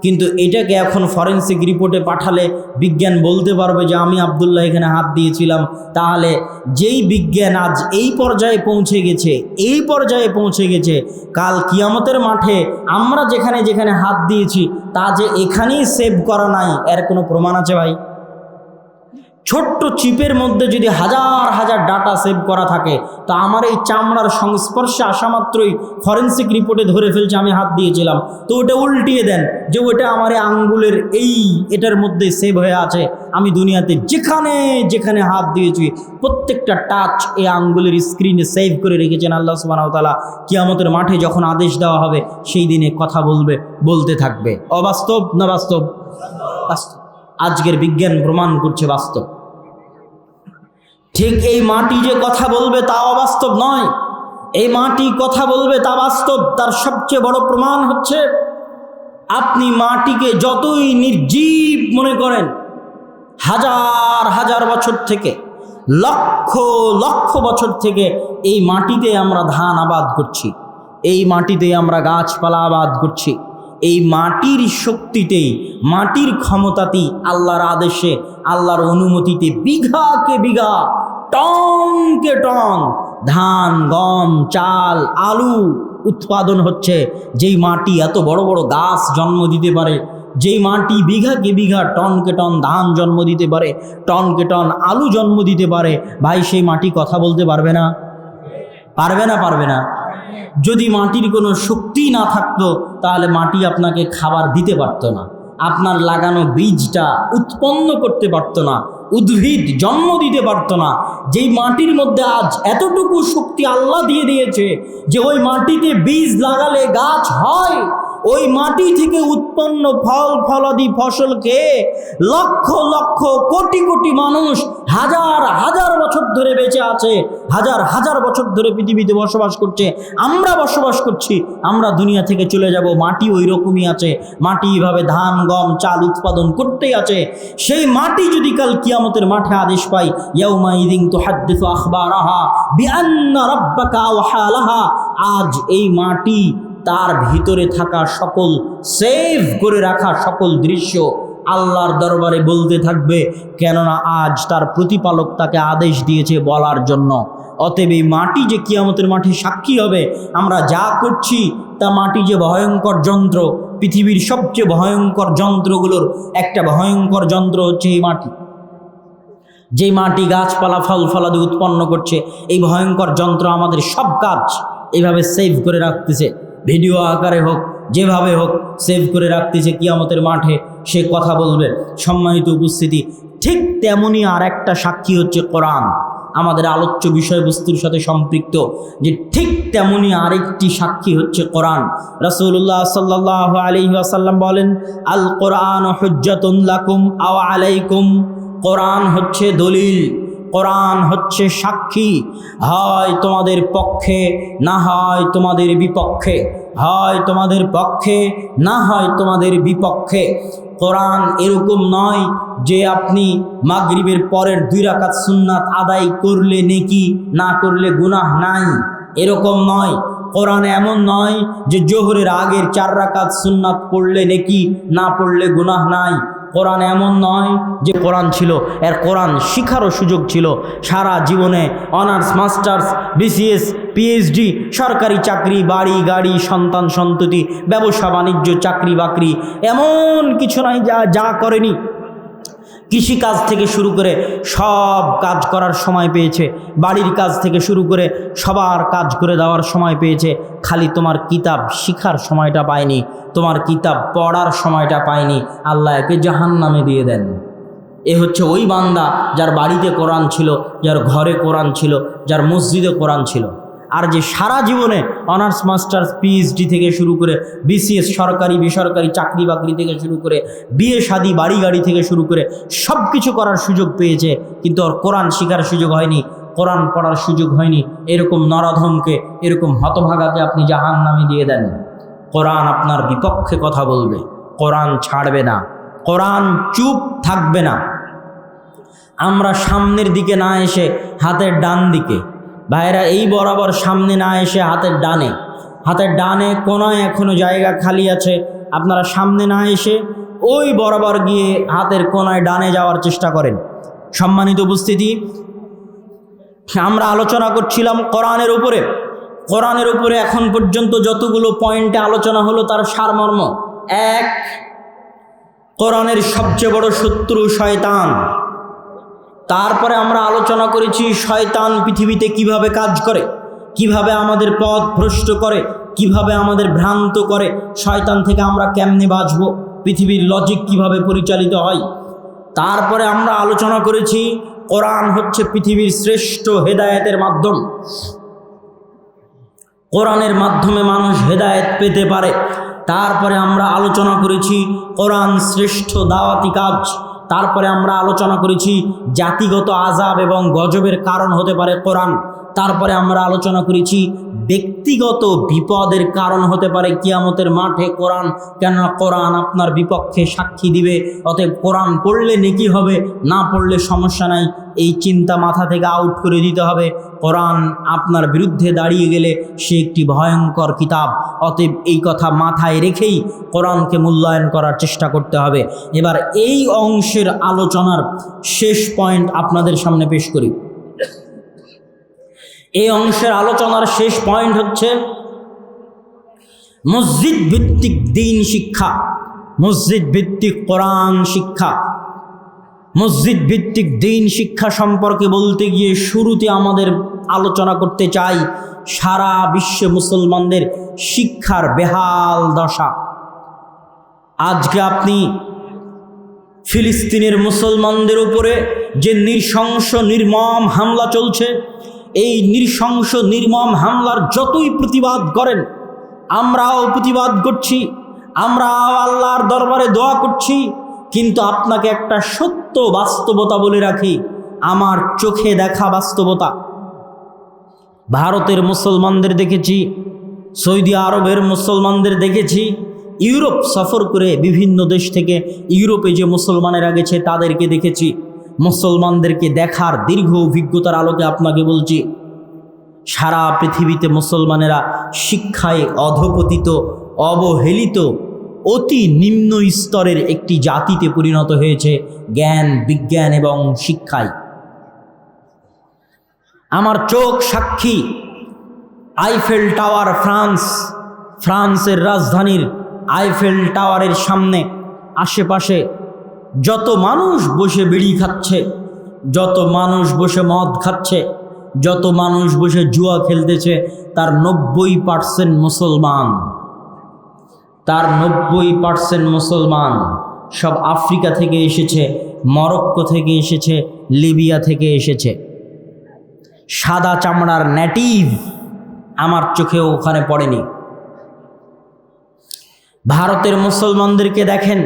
কিন্তু এটাকে এখন ফরেন্সিক রিপোর্টে পাঠালে বিজ্ঞান বলতে পারবে যে আমি আব্দুল্লাহ এখানে হাত দিয়েছিলাম। তাহলে যেই বিজ্ঞান আজ এই পর্যায়ে পৌঁছে গেছে, কাল কিয়ামতের মাঠে আমরা যেখানে যেখানে হাত দিয়েছি তা যে এখানেই সেভ করা নাই, এর কোনো প্রমাণ আছে ভাই? ছোট্ট চিপের মধ্যে যদি হাজার হাজার ডাটা সেভ করা থাকে, তা আমার এই চামড়ার সংস্পর্শে আসা মাত্রই ফরেন্সিক রিপোর্টে ধরে ফেলছে আমি হাত দিয়েছিলাম, তো ওটা উল্টিয়ে দেন যে ওটা আমার আঙ্গুলের এটার মধ্যে সেভ হয়ে আছে। আমি দুনিয়াতে যেখানে যেখানে হাত দিয়েছি প্রত্যেকটা টাচ এই আঙ্গুলের স্ক্রিনে সেভ করে রেখেছেন আল্লাহ সুবহানাহু ওয়া তাআলা। কিয়ামতের মাঠে যখন আদেশ দেওয়া হবে সেই দিনে কথা বলতে থাকবে। অবাস্তব না বাস্তব? বাস্তব। আজকের বিজ্ঞান প্রমাণ করছে বাস্তব। ঠিক এই মাটি যে কথা বলবে তা অবাস্তব নয়, এই মাটি কথা বলবে তা বাস্তব। তার সবচেয়ে বড় প্রমাণ হচ্ছে আপনি মাটিকে যতই নির্জীব মনে করেন, হাজার হাজার বছর থেকে, লক্ষ লক্ষ বছর থেকে এই মাটিতে আমরা ধান আবাদ করছি, এই মাটিতে আমরা গাছপালা আবাদ করছি। এই মাটির শক্তিতেই, মাটির ক্ষমতাতেই, আল্লাহর আদেশে, আল্লাহর অনুমতিতে বিঘাকে বিঘা, টনকে টন ধান, গম, চাল, আলু উৎপাদন হচ্ছে। যেই মাটি এত বড় বড় গাছ জন্ম দিতে পারে, যেই মাটি বিঘাকে বিঘা, টনকে টন ধান জন্ম দিতে পারে, টনকে টন আলু জন্ম দিতে পারে, ভাই সেই মাটি কথা বলতে পারবে না? পারবে না? যদি মাটির কোনো শক্তি না থাকতো তাহলে মাটি আপনাকে খাবার দিতে পারতো না, আপনার লাগানো বীজটা উৎপন্ন করতে পারতো না, উদ্ভিদ জন্ম দিতে পারতো না। যেই মাটির মধ্যে আজ এতটুকু শক্তি আল্লাহ দিয়ে দিয়েছে যে ওই মাটিতে বীজ লাগালে গাছ হয়, ওই মাটি থেকে উৎপন্ন ফলাদি ফসল খেয়ে লক্ষ লক্ষ কোটি কোটি মানুষ হাজার হাজার বছর ধরে বেঁচে আছে, হাজার হাজার বছর ধরে পৃথিবীতে বসবাস করছে। আমরা বসবাস করছি, আমরা দুনিয়া থেকে চলে যাব, মাটি ওই রকমই আছে, মাটি এভাবে ধান, গম, চাল উৎপাদন করতেই আছে। সেই মাটি যদি কাল কিয়ামতের মাঠে আদেশ পাই, ইয়াউমাইযিন তুহাদ্দিসু আখবারাহা বিআন্না রাব্বাকা আওহা লাহা, আজ এই মাটি তার ভিতরে থাকা সকল সেভ করে রাখা সকল দৃশ্য আল্লাহর দরবারে বলতে থাকবে, কেননা আজ তার প্রতিপালক তাকে আদেশ দিয়েছে বলার জন্য। অতএব এই মাটি যে কিয়ামতের মাঠে সাক্ষী হবে, আমরা যা করছি তা মাটি যে ভয়ঙ্কর যন্ত্র, পৃথিবীর সবচেয়ে ভয়ঙ্কর যন্ত্রগুলোর একটা ভয়ঙ্কর যন্ত্র হচ্ছে এই মাটি। যেই মাটি গাছপালা ফল ফলাদি উৎপন্ন করছে, এই ভয়ঙ্কর যন্ত্র আমাদের সব কাজ এইভাবে সেভ করে রাখতেছে, ভিডিও আকারে হোক, যেভাবে হোক সেভ করে রাখতেছে। কিয়ামতের মাঠে সে কথা বলবে। সম্মানিত উপস্থিতি, ঠিক তেমনই আর একটা সাক্ষী হচ্ছে কোরআন। আমাদের আলোচ্য বিষয়বস্তুর সাথে সম্পৃক্ত, যে ঠিক তেমনি আরেকটি সাক্ষী হচ্ছে কোরআন। রাসূলুল্লাহ সাল্লাল্লাহু আলাইহি ওয়াসাল্লাম বলেন, আল কোরআন হুজ্জাতুন লাকুম আও আলাইকুম। কোরআন হচ্ছে দলিল, কোরআন হচ্ছে সাক্ষী, হয় তোমাদের পক্ষে না হয় তোমাদের বিপক্ষে, হয় তোমাদের পক্ষে না হয় তোমাদের বিপক্ষে। কোরআন এরকম নয় যে আপনি মাগরিবের পরের 2 রাকাত সুন্নাত আদায় করলে নেকি, না করলে গুনাহ নাই, এরকম নয়। কোরআন এমন নয় যে জোহরের আগের 4 রাকাত সুন্নাত পড়লে নেকি, না পড়লে গুনাহ নাই। কোরআন এমন নয় যে কোরআন ছিল, এর কোরআন শিখারও সুযোগ ছিল। সারা জীবনে অনার্স, মাস্টার্স, বিসিএস, পিএইচডি, সরকারি চাকরি, বাড়ি গাড়ি, সন্তান সন্ততি, ব্যবসা বাণিজ্য, চাকরি বাকরি, এমন কিছু নাই যা করেনি। কৃষিকাজ থেকে শুরু করে সব কাজ করার সময় পেয়েছে, বাড়ির কাজ থেকে শুরু করে সবার কাজ করে দেওয়ার সময় পেয়েছে। খালি তোমার কিতাব শিখার সময়টা পায়নি, তোমার কিতাব পড়ার সময়টা পায়নি, আল্লাহ একে জাহান্নামে দিয়ে দেন। এ হচ্ছে ওই বান্দা যার বাড়িতে কোরআন ছিল, যার ঘরে কোরআন ছিল, যার মসজিদে কোরআন ছিল। আর যে সারা জীবনে অনার্স, মাস্টার্স, পিএইচডি থেকে শুরু করে বিসিএস, সরকারি বেসরকারি চাকরি বাকরি থেকে শুরু করে বিয়ে শাদী, বাড়ি গাড়ি থেকে শুরু করে সব কিছু করার সুযোগ পেয়েছে, কিন্তু ওর কোরআন শেখার সুযোগ হয়নি, কোরআন পড়ার সুযোগ হয়নি, এরকম নরাধমকে, এরকম হতভাগাকে আপনি জাহান্নামে দিয়ে দেন। কোরআন আপনার বিপক্ষে কথা বলবে, কোরআন ছাড়বে না, কোরআন চুপ থাকবে না। আমরা সামনের দিকে না এসে হাতের ডান দিকে, ভাইরা এই বরাবর সামনে না এসে হাতের ডানে কোনায় এখনো জায়গা খালি আছে, আপনারা সামনে না এসে ওই বরাবর গিয়ে হাতের কোনায় ডানে যাওয়ার চেষ্টা করেন। সম্মানিত উপস্থিতি, আমরা আলোচনা করছিলাম কোরআনের উপরে। এখন পর্যন্ত যতগুলো পয়েন্টে আলোচনা হলো তার সারমর্ম: 1, কোরআনের সবচেয়ে বড় শত্রু শয়তান। তারপরে আমরা আলোচনা করেছি শয়তান পৃথিবীতে কিভাবে কাজ করে, কিভাবে আমাদের পথ ভ্রষ্ট করে, কিভাবে আমাদের ভ্রান্ত করে, শয়তান থেকে আমরা কেমনে বাঁচব, পৃথিবীর লজিক কিভাবে পরিচালিত হয়। তারপরে আমরা আলোচনা করেছি কোরআন হচ্ছে পৃথিবীর শ্রেষ্ঠ হেদায়েতের মাধ্যম, কোরআনের মাধ্যমে মানুষ হেদায়েত পেতে পারে। তারপরে আমরা আলোচনা করেছি কোরআন শ্রেষ্ঠ দাওয়াতি কাজ। তারপরে আমরা আলোচনা করেছি জাতিগত আযাব এবং গজবের কারণ হতে পারে কোরআন। তারপরে আমরা আলোচনা করেছি ব্যক্তিগত বিপদের কারণ হতে পারে কিয়ামতের মাঠে কোরআন, কেননা কোরআন আপনার বিপক্ষে সাক্ষী দিবে। অতএব কোরআন পড়লে নেকি হবে, না পড়লে সমস্যা নাই, এই চিন্তা মাথা থেকে আউট করে দিতে হবে। কোরআন আপনার বিরুদ্ধে দাঁড়িয়ে গেলে সে একটি ভয়ঙ্কর কিতাব। অতএব এই কথা মাথায় রেখেই কোরআনকে মূল্যায়ন করার চেষ্টা করতে হবে। এবার এই অংশের আলোচনার শেষ পয়েন্ট আপনাদের সামনে পেশ করি। এই অংশের আলোচনার শেষ পয়েন্ট হচ্ছে মসজিদ ভিত্তিক দ্বীন শিক্ষা, মসজিদ ভিত্তিক কোরআন শিক্ষা। মসজিদ ভিত্তিক দ্বীন শিক্ষা সম্পর্কে বলতে গিয়ে শুরুতে আমাদের আলোচনা করতে চাই সারা বিশ্বে মুসলমানদের শিক্ষার বেহাল দশা। আজকে আপনি ফিলিস্তিনের মুসলমানদের উপরে যে নৃশংস নির্মম হামলা চলছে, এই নৃশংস নির্মম হামলার যতই প্রতিবাদ করেন, আমরাও প্রতিবাদ করছি, আমরাও আল্লাহর দরবারে দোয়া করছি, কিন্তু আপনাকে একটা সত্য বাস্তবতা বলে রাখি, আমার চোখে দেখা বাস্তবতা। ভারতের মুসলমানদের দেখেছি, সৌদি আরবের মুসলমানদের দেখেছি, ইউরোপ সফর করে বিভিন্ন দেশ থেকে ইউরোপে যে মুসলমানেরা গেছে তাদেরকে দেখেছি। মুসলমানদেরকে দেখার দীর্ঘ অভিজ্ঞতার আলোকে আপনাকে বলছি, সারা পৃথিবীতে মুসলমানেরা শিক্ষায় অধপতিত, অবহেলিত, অতি নিম্ন স্তরের একটি জাতিতে পরিণত হয়েছে জ্ঞান, বিজ্ঞান এবং শিক্ষায়। আমার চোখ সাক্ষী, আইফেল টাওয়ার, ফ্রান্সের রাজধানীর আইফেল টাওয়ারের সামনে আশেপাশে যত মানুষ বসে বিড়ি খাচ্ছে, যত মানুষ বসে মদ খাচ্ছে, যত মানুষ বসে জুয়া খেলতেছে, তার 90% মুসলমান। তার 90% মুসলমান। সব আফ্রিকা থেকে এসেছে, মরক্কো থেকে এসেছে, লিবিয়া থেকে এসেছে। সাদা চামড়ার নেটিভ আমার চোখেও ওখানে পড়েনি। ভারতের মুসলমানদেরকে দেখেন,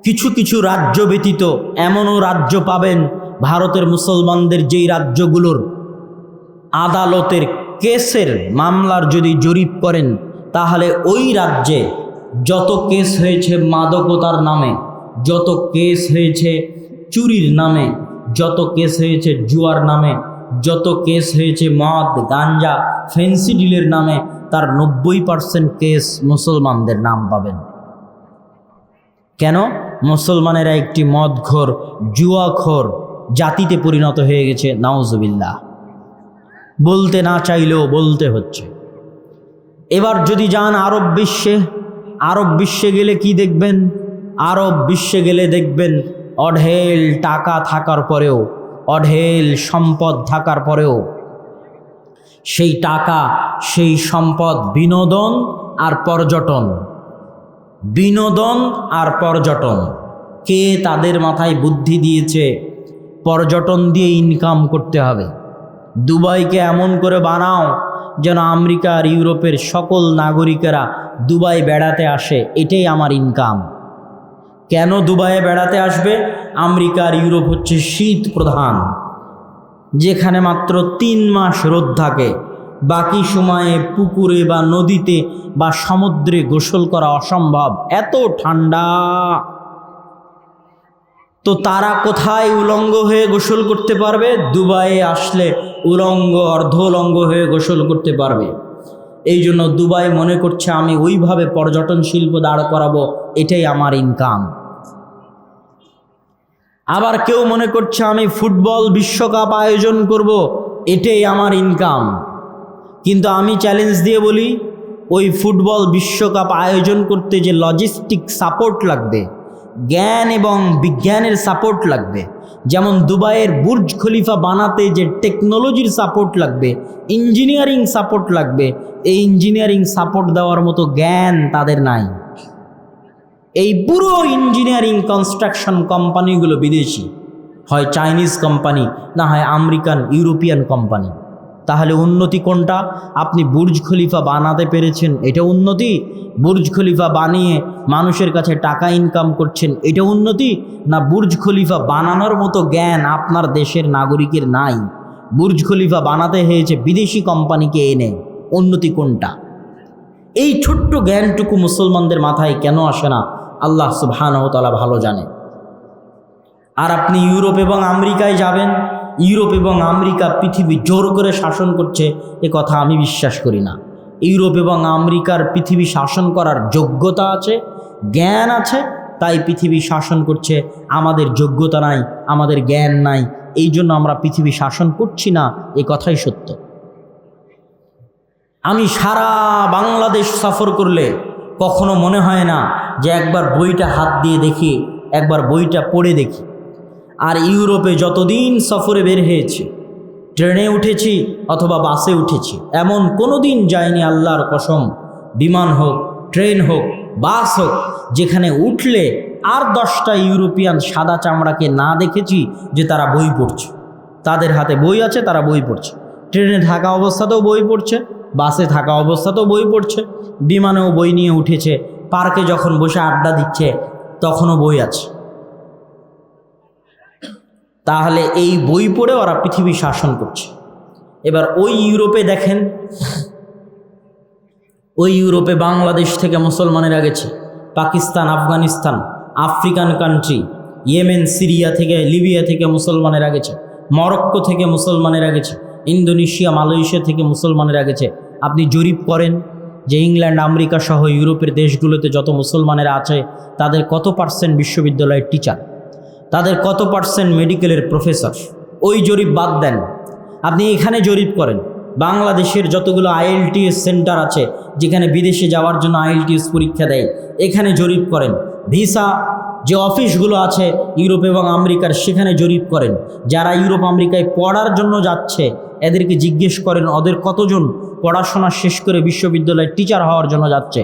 কিছু কিছু রাজ্য ব্যতীত এমনও রাজ্য পাবেন ভারতের মুসলমানদের যেই রাজ্যগুলোর আদালতের কেসের মামলার যদি জরিপ করেন তাহলে ওই রাজ্যে যত কেস হয়েছে মাদকতার নামে, যত কেস হয়েছে চুরির নামে, যত কেস হয়েছে জুয়ার নামে, যত কেস হয়েছে মদ গাঞ্জা ফেন্সি ডিলের নামে, তার 90% কেস মুসলমানদের নাম পাবেন। কেন? মুসলমানেরা একটি মদখোর জুয়াখোর জাতিতে পরিণত হয়ে গেছে, নাউজুবিল্লাহ। বলতে না চাইলেও বলতে হচ্ছে। এবার যদি যান আরব বিশ্বে, আরব বিশ্বে গেলে কি দেখবেন? আরব বিশ্বে গেলে দেখবেন অঢেল টাকা থাকার পরেও, অঢেল সম্পদ থাকার পরেও সেই টাকা সেই সম্পদ বিনোদন আর পর্যটন, বিনোদন আর পর্যটন। কে তাদের মাথায় বুদ্ধি দিয়েছে পর্যটন দিয়ে ইনকাম করতে হবে? দুবাইকে এমন করে বানাও যেন আমেরিকা আর ইউরোপের সকল নাগরিকেরা দুবাই বেড়াতে আসে, এটাই আমার ইনকাম। কেন দুবাইয়ে বেড়াতে আসবে? আমেরিকা আর ইউরোপ হচ্ছে শীত প্রধান, যেখানে মাত্র 3 মাস রোদ থাকে, বাকি সময়ে পুকুরে বা নদীতে বা সমুদ্রে গোসল করা অসম্ভব, এত ঠান্ডা। তো তারা কোথায় উলঙ্গ হয়ে গোসল করতে পারবে? দুবাইয়ে আসলে উলঙ্গ অর্ধ উলঙ্গ হয়ে গোসল করতে পারবে। এই জন্য দুবাই মনে করছে আমি ওইভাবে পর্যটন শিল্প দাঁড় করাবো, এটাই আমার ইনকাম। আবার কেউ মনে করছে আমি ফুটবল বিশ্বকাপ আয়োজন করব, এটাই আমার ইনকাম। কিন্তু আমি চ্যালেঞ্জ দিয়ে বলি, ওই ফুটবল বিশ্বকাপ আয়োজন করতে যে লজিস্টিক সাপোর্ট লাগবে, জ্ঞান এবং বিজ্ঞানের সাপোর্ট লাগবে, যেমন দুবাইয়ের বুর্জ খলিফা বানাতে যে টেকনোলজির সাপোর্ট লাগবে, ইঞ্জিনিয়ারিং সাপোর্ট লাগবে, এই ইঞ্জিনিয়ারিং সাপোর্ট দেওয়ার মতো জ্ঞান তাদের নাই। এই পুরো ইঞ্জিনিয়ারিং কনস্ট্রাকশন কোম্পানিগুলো বিদেশি, হয় চাইনিজ কোম্পানি, না হয় আমেরিকান ইউরোপিয়ান কোম্পানি। তাহলে উন্নতি কোনটা? আপনি বুর্জ খলিফা বানাতে পেরেছেন, এটা উন্নতি? বুর্জ খলিফা বানিয়ে মানুষের কাছে টাকা ইনকাম করছেন, এটা উন্নতি? না বুর্জ খলিফা বানানোর মতো জ্ঞান আপনার দেশের নাগরিকের নাই, বুর্জ খলিফা বানাতে হয়েছে বিদেশি কোম্পানিকে এনে, উন্নতি কোনটা? এই ছোট্ট জ্ঞানটুকু মুসলমানদের মাথায় কেন আসে না আল্লাহ সুবহানাহু ওয়া তাআলা ভালো জানে। আর আপনি ইউরোপ এবং আমেরিকায় যাবেন, ইউরোপ এবং আমেরিকা পৃথিবী জোর করে শাসন করছে, এ কথা আমি বিশ্বাস করি না। ইউরোপ এবং আমেরিকার পৃথিবী শাসন করার যোগ্যতা আছে, জ্ঞান আছে, তাই পৃথিবী শাসন করছে। আমাদের যোগ্যতা নাই, আমাদের জ্ঞান নাই, এই জন্য আমরা পৃথিবী শাসন করছি না, এ কথাই সত্য। আমি সারা বাংলাদেশ সফর করলে কখনো মনে হয় না যে একবার বইটা হাত দিয়ে দেখি, একবার বইটা পড়ে দেখি। আর ইউরোপে যতদিন সফরে বের হয়েছে, ট্রেনে উঠেছি অথবা বাসে উঠেছি, এমন কোনো দিন যায়নি আল্লাহর কসম, বিমান হোক, ট্রেন হোক, বাস হোক, যেখানে উঠলে আর 10টা ইউরোপিয়ান সাদা চামড়াকে না দেখেছি যে তারা বই পড়ছে। তাদের হাতে বই আছে, তারা বই পড়ছে। ট্রেনে থাকা অবস্থাতেও বই পড়ছে, বাসে থাকা অবস্থাতেও বই পড়ছে, বিমানেও বই নিয়ে উঠেছে, পার্কে যখন বসে আড্ডা দিচ্ছে তখনও বই আছে। তাহলে এই বই পড়ে ওরা পৃথিবী শাসন করছে। এবার ওই ইউরোপে দেখেন, ওই ইউরোপে বাংলাদেশ থেকে মুসলমানেরা গেছে, Pakistan, Afghanistan, African country, Yemen, Syria থেকে, লিবিয়া থেকে মুসলমানেরা গেছে, মরক্কো থেকে মুসলমানেরা গেছে, ইন্দোনেশিয়া, মালয়েশিয়া থেকে মুসলমানেরা গেছে। আপনি জরিপ করেন যে ইংল্যান্ড, আমেরিকা সহ ইউরোপের দেশগুলোতে যত মুসলমানেরা আছে তাদের কত পার্সেন্ট বিশ্ববিদ্যালয়ের টিচার, তাদের কত পার্সেন্ট মেডিকেলের প্রফেসর। ওই জরিপ বাদ দেন, আপনি এখানে জরিপ করেন। বাংলাদেশের যতগুলো IELTS সেন্টার আছে, যেখানে বিদেশে যাওয়ার জন্য IELTS পরীক্ষা দেয়, এখানে জরিপ করেন। ভিসা যে অফিসগুলো আছে ইউরোপ এবং আমেরিকার, সেখানে জরিপ করেন। যারা ইউরোপ আমেরিকায় পড়ার জন্য যাচ্ছে এদেরকে জিজ্ঞেস করেন ওদের কতজন পড়াশোনা শেষ করে বিশ্ববিদ্যালয়ের টিচার হওয়ার জন্য যাচ্ছে,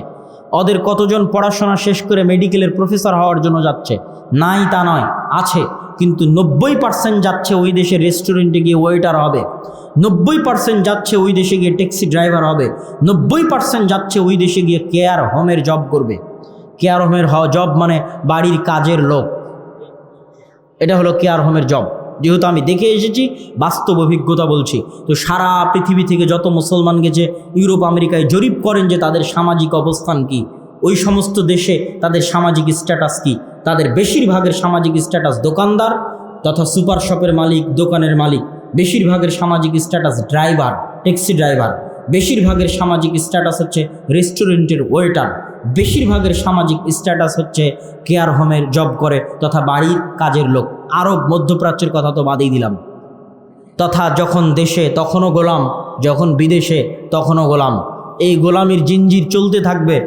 ওদের কতজন পড়াশোনা শেষ করে মেডিকেলের প্রফেসর হওয়ার জন্য যাচ্ছে। নাই তা নয়, আছে। কিন্তু 90% যাচ্ছে ওই দেশের রেস্টুরেন্টে গিয়ে ওয়েটার হবে, 90% যাচ্ছে ওই দেশে গিয়ে ট্যাক্সি ড্রাইভার হবে, 90% যাচ্ছে ওই দেশে গিয়ে কেয়ার হোমের জব করবে। কেয়ার হোমের জব মানে বাড়ির কাজের লোক, এটা হলো কেয়ার হোমের জব। যেহেতু আমি দেখে এসেছি, বাস্তব অভিজ্ঞতা বলছি। তো সারা পৃথিবী থেকে যত মুসলমান গেছে ইউরোপ আমেরিকায়, জরিপ করেন যে তাদের সামাজিক অবস্থান কি, ওই সমস্ত দেশে তাদের সামাজিক স্ট্যাটাস কি। তাদের বেশিরভাগের সামাজিক স্ট্যাটাস দোকানদার তথা সুপার শপের মালিক, দোকানের মালিক। বেশিরভাগের সামাজিক স্ট্যাটাস ড্রাইভার, ট্যাক্সি ড্রাইভার। বেশিরভাগের সামাজিক স্ট্যাটাস হচ্ছে রেস্টুরেন্টের ওয়েটার। বেশিরভাগের সামাজিক স্ট্যাটাস হচ্ছে কেয়ার হোমের জব করে তথা বাড়ির কাজের লোক। আরব মধ্যপ্রাচ্যের কথা তো বাদেই দিলাম। তথা যখন দেশে তখনও গোলাম, যখন বিদেশে তখনও গোলাম। এই গোলামির জিঞ্জির চলতে থাকবে।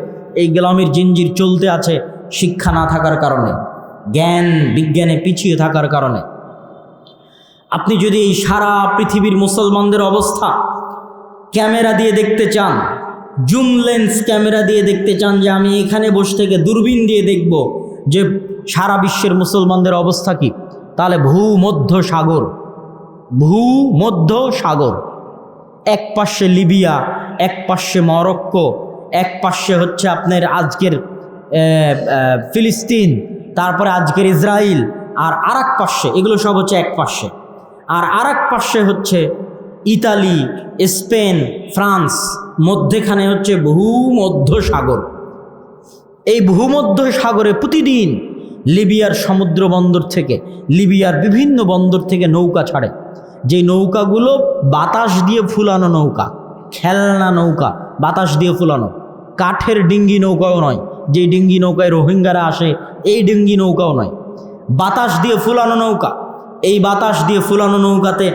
এই গোলামির জিঞ্জির চলতে আছে শিক্ষা না থাকার কারণে, জ্ঞান বিজ্ঞানে পিছিয়ে থাকার কারণে। আপনি যদি এই সারা পৃথিবীর মুসলমানদের অবস্থা ক্যামেরা দিয়ে দেখতে চান, জুম লেন্স ক্যামেরা দিয়ে দেখতে চান, যে আমি এখানে বসে থেকে দূরবীন দিয়ে দেখব যে সারা বিশ্বের মুসলমানদের অবস্থা কি, তাহলে ভূমধ্য সাগর, এক পাশে লিবিয়া, এক পাশে মরক্কো, এক পাশে হচ্ছে আপনার আজকের ফিলিস্তিন, তারপরে আজকের ইসরায়েল, আর আরেক পাশে, এগুলো সব হচ্ছে এক পাশে, আর আরেক পাশে হচ্ছে ইতালি, স্পেন, ফ্রান্স, মধ্যেখানে হচ্ছে ভূমধ্য সাগর। এই ভূমধ্য সাগরে প্রতিদিন লিবিয়ার সমুদ্র বন্দর থেকে, লিবিয়ার বিভিন্ন বন্দর থেকে নৌকা ছাড়ে। যেই নৌকাগুলো বাতাস দিয়ে ফুলানো নৌকা, খেলনা নৌকা, বাতাস দিয়ে ফুলানো, কাঠের ডিঙ্গি নৌকাও নয়। যেই ডিঙ্গি নৌকায় রোহিঙ্গারা আসে, এই ডিঙ্গি নৌকাও নয়, বাতাস দিয়ে ফুলানো নৌকা। এই বাতাস দিয়ে ফুলানো নৌকাতে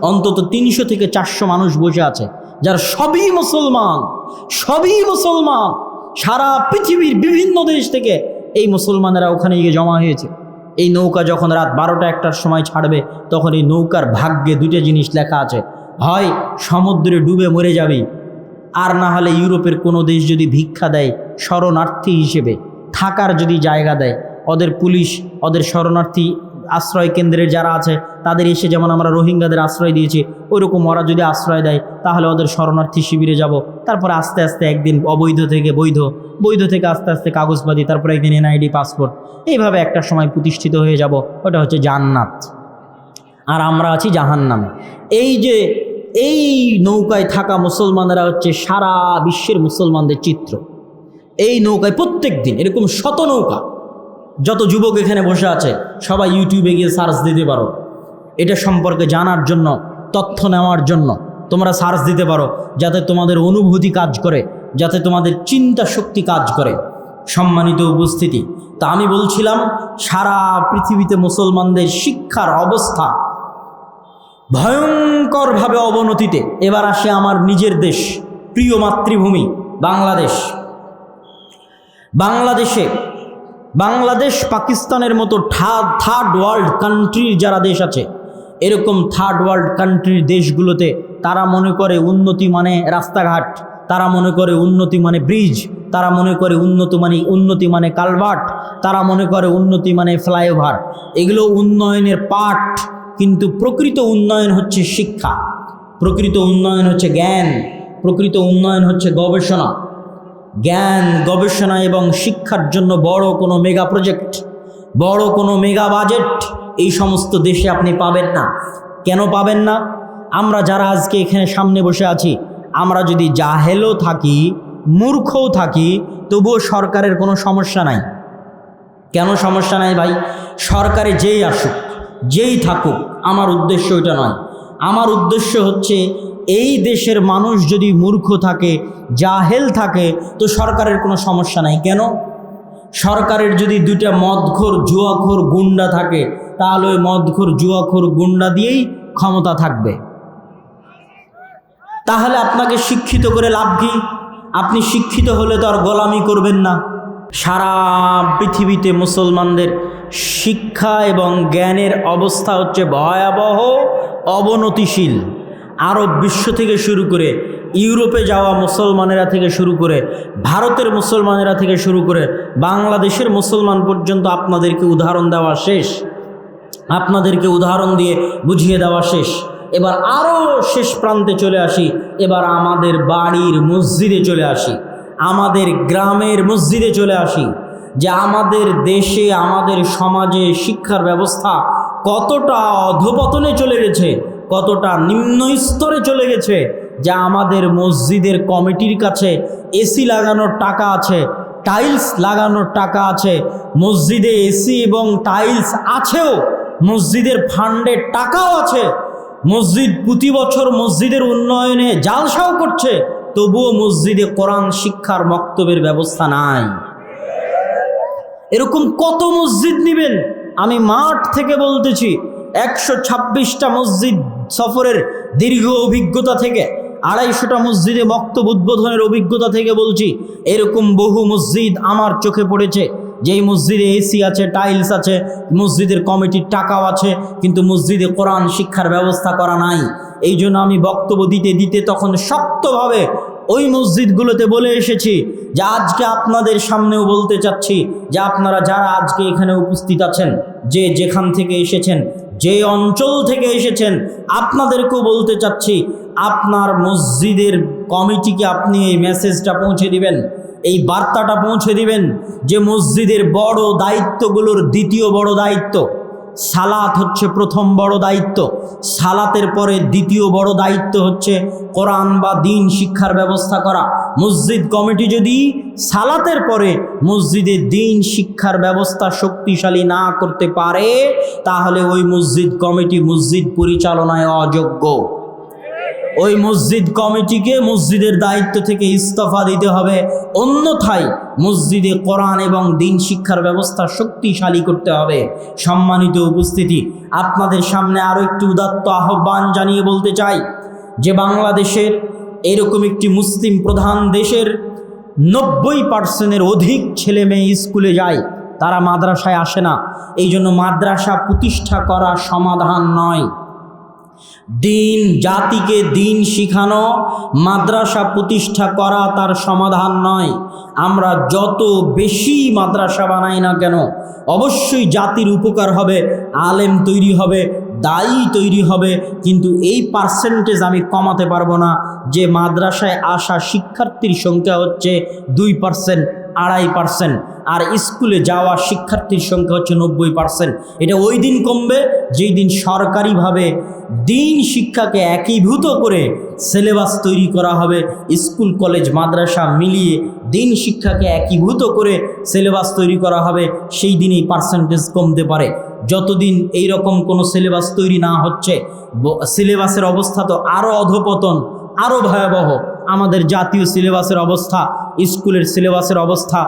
অন্তত 300 থেকে 400 মানুষ বসে আছে, যারা সবই মুসলমান। সারা পৃথিবীর বিভিন্ন দেশ থেকে এই মুসলমানেরা ওখানে গিয়ে জমা হয়েছে। এই নৌকা যখন রাত 12টা-1টার সময় ছাড়বে, তখন এই নৌকার ভাগ্যে 2টা জিনিস লেখা আছে, হয় সমুদ্রে ডুবে মরে যাবে, আর না হলে ইউরোপের কোনো দেশ যদি ভিক্ষা দেয় শরণার্থী হিসেবে, থাকার যদি জায়গা দেয়, ওদের পুলিশ, ওদের শরণার্থী আশ্রয় কেন্দ্রের যারা আছে তাদের এসে, যেমন আমরা রোহিঙ্গাদের আশ্রয় দিয়েছি, ওইরকম ওরা যদি আশ্রয় দেয়, তাহলে ওদের শরণার্থী শিবিরে যাব। তারপরে আস্তে আস্তে একদিন অবৈধ থেকে বৈধ, বৈধ থেকে আস্তে আস্তে কাগজবাদী, তারপরে একদিন NID পাসপোর্ট, এইভাবে একটা সময় প্রতিষ্ঠিত হয়ে যাব। ওটা হচ্ছে জান্নাত, আর আমরা আছি জাহান্নামে। এই যে এই নৌকায় থাকা মুসলমানেরা হচ্ছে সারা বিশ্বের মুসলমানদের চিত্র। এই নৌকায় প্রত্যেক দিন এরকম শত নৌকা। যত যুবক এখানে বসে আছে সবাই ইউটিউবে গিয়ে সার্চ দিতে পারো, এটা সম্পর্কে জানার জন্য, তথ্য নেওয়ার জন্য তোমরা সার্চ দিতে পারো, যাতে তোমাদের অনুভূতি কাজ করে, যাতে তোমাদের চিন্তা শক্তি কাজ করে। সম্মানিত উপস্থিতি, তা আমি বলছিলাম সারা পৃথিবীতে মুসলমানদের শিক্ষার অবস্থা ভয়ঙ্করভাবে অবনতিতে। এবার আসে আমার নিজের দেশ, প্রিয় মাতৃভূমি বাংলাদেশ। বাংলাদেশ পাকিস্তানের মতো থার্ড ওয়ার্ল্ড কান্ট্রির যারা দেশ আছে, এরকম থার্ড ওয়ার্ল্ড কান্ট্রির দেশগুলোতে তারা মনে করে উন্নতি মানে রাস্তাঘাট, তারা মনে করে উন্নতি মানে ব্রিজ, তারা মনে করে উন্নতি মানে কালভার্ট, তারা মনে করে উন্নতি মানে ফ্লাইওভার। এগুলো উন্নয়নের পার্ট, কিন্তু প্রকৃত উন্নয়ন হচ্ছে শিক্ষা, প্রকৃত উন্নয়ন হচ্ছে জ্ঞান, প্রকৃত উন্নয়ন হচ্ছে গবেষণা। জ্ঞান, গবেষণা এবং শিক্ষার জন্য বড় কোনো মেগা প্রজেক্ট, বড় কোনো মেগা বাজেট এই সমস্ত দেশে আপনি পাবেন না। কেন পাবেন না? আমরা যারা আজকে এখানে সামনে বসে আছি, আমরা যদি জাহেলও থাকি, মূর্খও থাকি, তবুও সরকারের কোনো সমস্যা নাই। কেন সমস্যা নাই ভাই? সরকারে যেই আসুক, যেই থাকুক, আমার উদ্দেশ্য ওইটা নয়। আমার উদ্দেশ্য হচ্ছে এই দেশের মানুষ যদি মূর্খ থাকে, জাহেল থাকে, তো সরকারের কোনো সমস্যা নাই। কেন? সরকারের যদি 2টা মদখোর, জুয়াখোর, গুন্ডা থাকে, তাহলে ওই মদখোর, জুয়াখোর, গুন্ডা দিয়েই ক্ষমতা থাকবে। তাহলে আপনাকে শিক্ষিত করে লাভ কি? আপনি শিক্ষিত হলে তো আর গোলামি করবেন না। সারা পৃথিবীতে মুসলমানদের শিক্ষা এবং জ্ঞানের অবস্থা হচ্ছে ভয়াবহ, অবনতিশীল। আরব বিশ্ব থেকে শুরু করে, ইউরোপে যাওয়া মুসলমানেরা থেকে শুরু করে, ভারতের মুসলমানেরা থেকে শুরু করে, বাংলাদেশের মুসলমান পর্যন্ত আপনাদেরকে উদাহরণ দেওয়া শেষ। আপনাদেরকে উদাহরণ দিয়ে বুঝিয়ে দেওয়া শেষ। এবার আরও শেষ প্রান্তে চলে আসি। এবার আমাদের বাড়ির মসজিদে চলে আসি, আমাদের গ্রামের মসজিদে চলে আসি, যে আমাদের দেশে আমাদের সমাজে শিক্ষার ব্যবস্থা কতটা অধপতনে চলে গেছে, কতটা নিম্ন স্তরে চলে গেছে, যা আমাদের মসজিদের কমিটির কাছে এসি লাগানোর টাকা আছে, টাইলস লাগানোর টাকা আছে, মসজিদে এসি এবং টাইলস আছেও, মসজিদের ফান্ডে টাকাও আছে, মসজিদ প্রতি বছর মসজিদের উন্নয়নে জালসাও করছে, তবুও মসজিদে কোরআন শিক্ষার মক্তবের ব্যবস্থা নাই। এরকম কত মসজিদ নেবেন? আমি মাঠ থেকে বলতেছি, 126টা মসজিদ সফরের দীর্ঘ অভিজ্ঞতা থেকে, 250টা মসজিদে বক্তব্য উদ্বোধনের অভিজ্ঞতা থেকে বলছি, এরকম বহু মসজিদ আমার চোখে পড়েছে যেই মসজিদে এসি আছে, টাইলস আছে, মসজিদের কমিটির টাকাও আছে, কিন্তু মসজিদে কোরআন শিক্ষার ব্যবস্থা করা নাই। এই জন্য আমি বক্তব্য দিতে দিতে তখন শক্তভাবে ওই মসজিদগুলোতে বলে এসেছি যে আজকে আপনাদের সামনেও বলতে চাচ্ছি যে আপনারা যারা আজকে এখানে উপস্থিত আছেন, যে যেখান থেকে এসেছেন, যে অঞ্চল থেকে এসেছেন, আপনাদেরকেও বলতে চাচ্ছি, আপনার মসজিদের কমিটিকে আপনি এই মেসেজটা পৌঁছে দিবেন, এই বার্তাটা পৌঁছে দিবেন যে মসজিদের বড় দায়িত্বগুলোর দ্বিতীয় বড় দায়িত্ব সালাত হচ্ছে প্রথম বড় দায়িত্ব, সালাতের পরে দ্বিতীয় বড় দায়িত্ব হচ্ছে কোরআন বা দ্বীন শিক্ষার ব্যবস্থা করা। মসজিদ কমিটি যদি সালাতের পরে মসজিদে দ্বীন শিক্ষার ব্যবস্থা শক্তিশালী না করতে পারে, তাহলে ওই মসজিদ কমিটি মসজিদ পরিচালনায় অযোগ্য। ওই মসজিদ কমিটিকে মসজিদের দায়িত্ব থেকে ইস্তফা দিতে হবে, অন্যথায় মসজিদে কোরআন এবং দ্বীন শিক্ষার ব্যবস্থা শক্তিশালী করতে হবে। সম্মানিত উপস্থিতি, আপনাদের সামনে আরও একটি উদাত্ত আহ্বান জানিয়ে বলতে চাই যে বাংলাদেশের এরকম একটি মুসলিম প্রধান দেশের 90% অধিক ছেলে মেয়ে স্কুলে যায়, তারা মাদ্রাসায় আসে না। এই জন্য মাদ্রাসা প্রতিষ্ঠা করা সমাধান নয়। দিন জাতিকে দিন শিখানো, মাদ্রাসা প্রতিষ্ঠা করা তার সমাধান নয়। আমরা যত বেশি মাদ্রাসা বানাই না কেন, অবশ্যই জাতির উপকার হবে, আলেম তৈরি হবে, দায়ী তৈরি হবে, কিন্তু এই পার্সেন্টেজ আমি কমাতে পারবো না যে মাদ্রাসায় আসা শিক্ষার্থীর সংখ্যা হচ্ছে 2%, 2.5%, আর স্কুলে যাওয়া শিক্ষার্থীর সংখ্যা হচ্ছে 90%। এটা ওই দিন কমবে যেই দিন সরকারিভাবে দ্বীন শিক্ষাকে একীভূত করে সিলেবাস তৈরি করা হবে, স্কুল কলেজ মাদ্রাসা মিলিয়ে দ্বীন শিক্ষাকে একীভূত করে সিলেবাস তৈরি করা হবে, সেই দিনেই পার্সেন্টেজ কমতে পারে। যতদিন এই রকম কোনো সিলেবাস তৈরি না হচ্ছে, সিলেবাসের অবস্থা তো আরও অধপতন, আরও ভয়াবহ। আমাদের জাতীয় সিলেবাসের অবস্থা, স্কুলের সিলেবাসের অবস্থা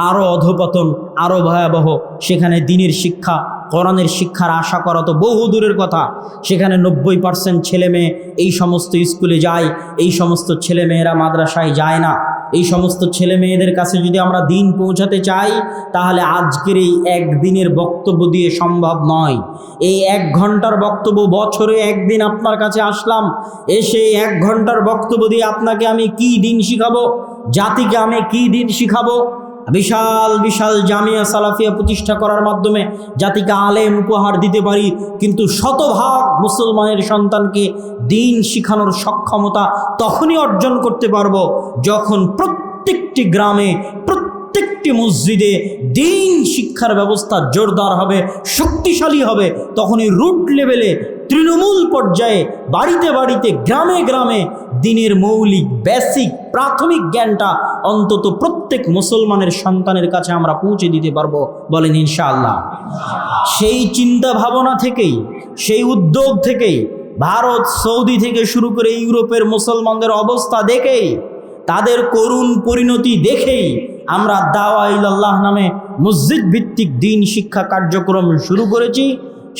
আরও অধপতন, আরও ভয়াবহ। সেখানে দ্বীনের শিক্ষা, কোরআনের শিক্ষার আশা করা তো বহু দূরের কথা। সেখানে 90% ছেলে মেয়ে এই সমস্ত স্কুলে যায়, এই সমস্ত ছেলে মেয়েরা মাদ্রাসায় যায় না। এই সমস্ত ছেলে মেয়েদের কাছে যদি আমরা দ্বীন পৌঁছাতে চাই, তাহলে আজকের এই একদিনের বক্তব্য দিয়ে সম্ভব নয়। এই 1 ঘন্টার বক্তব্য, বছরে একদিন আপনার কাছে আসলাম, এসে 1 ঘন্টার বক্তব্য দিয়ে আপনাকে আমি কি দ্বীন শিখাবো, জাতিকে আমি কি দ্বীন শিখাবো? বিশাল বিশাল জামিয়া সালাফিয়া প্রতিষ্ঠা করার মাধ্যমে জাতিকে আলেম উপহার দিতে পারি, কিন্তু শতভাগ মুসলমানের সন্তানকে দ্বীন শিখানোর সক্ষমতা তখনই অর্জন করতে পারবো যখন প্রত্যেকটি গ্রামে, প্রত্যেকটি মসজিদে দ্বীন শিক্ষার ব্যবস্থা জোরদার হবে, শক্তিশালী হবে। তখনই রুট লেভেলে, তৃণমূল পর্যায়ে, বাড়িতে বাড়িতে, গ্রামে গ্রামে দ্বীনের মৌলিক বেসিক প্রাথমিক জ্ঞানটা অন্তত প্রত্যেক মুসলমানের সন্তানের কাছে আমরা পৌঁছে দিতে পারবো, বলেন ইনশাআল্লাহ। সেই চিন্তা ভাবনা থেকেই, সেই উদ্যোগ থেকেই, ভারত, সৌদি থেকে শুরু করে ইউরোপের মুসলমানদের অবস্থা দেখেই, তাদের করুণ পরিণতি দেখেই আমরা দাওয়া ইলাল্লাহ নামে মসজিদ ভিত্তিক দ্বীন শিক্ষা কার্যক্রম শুরু করেছি।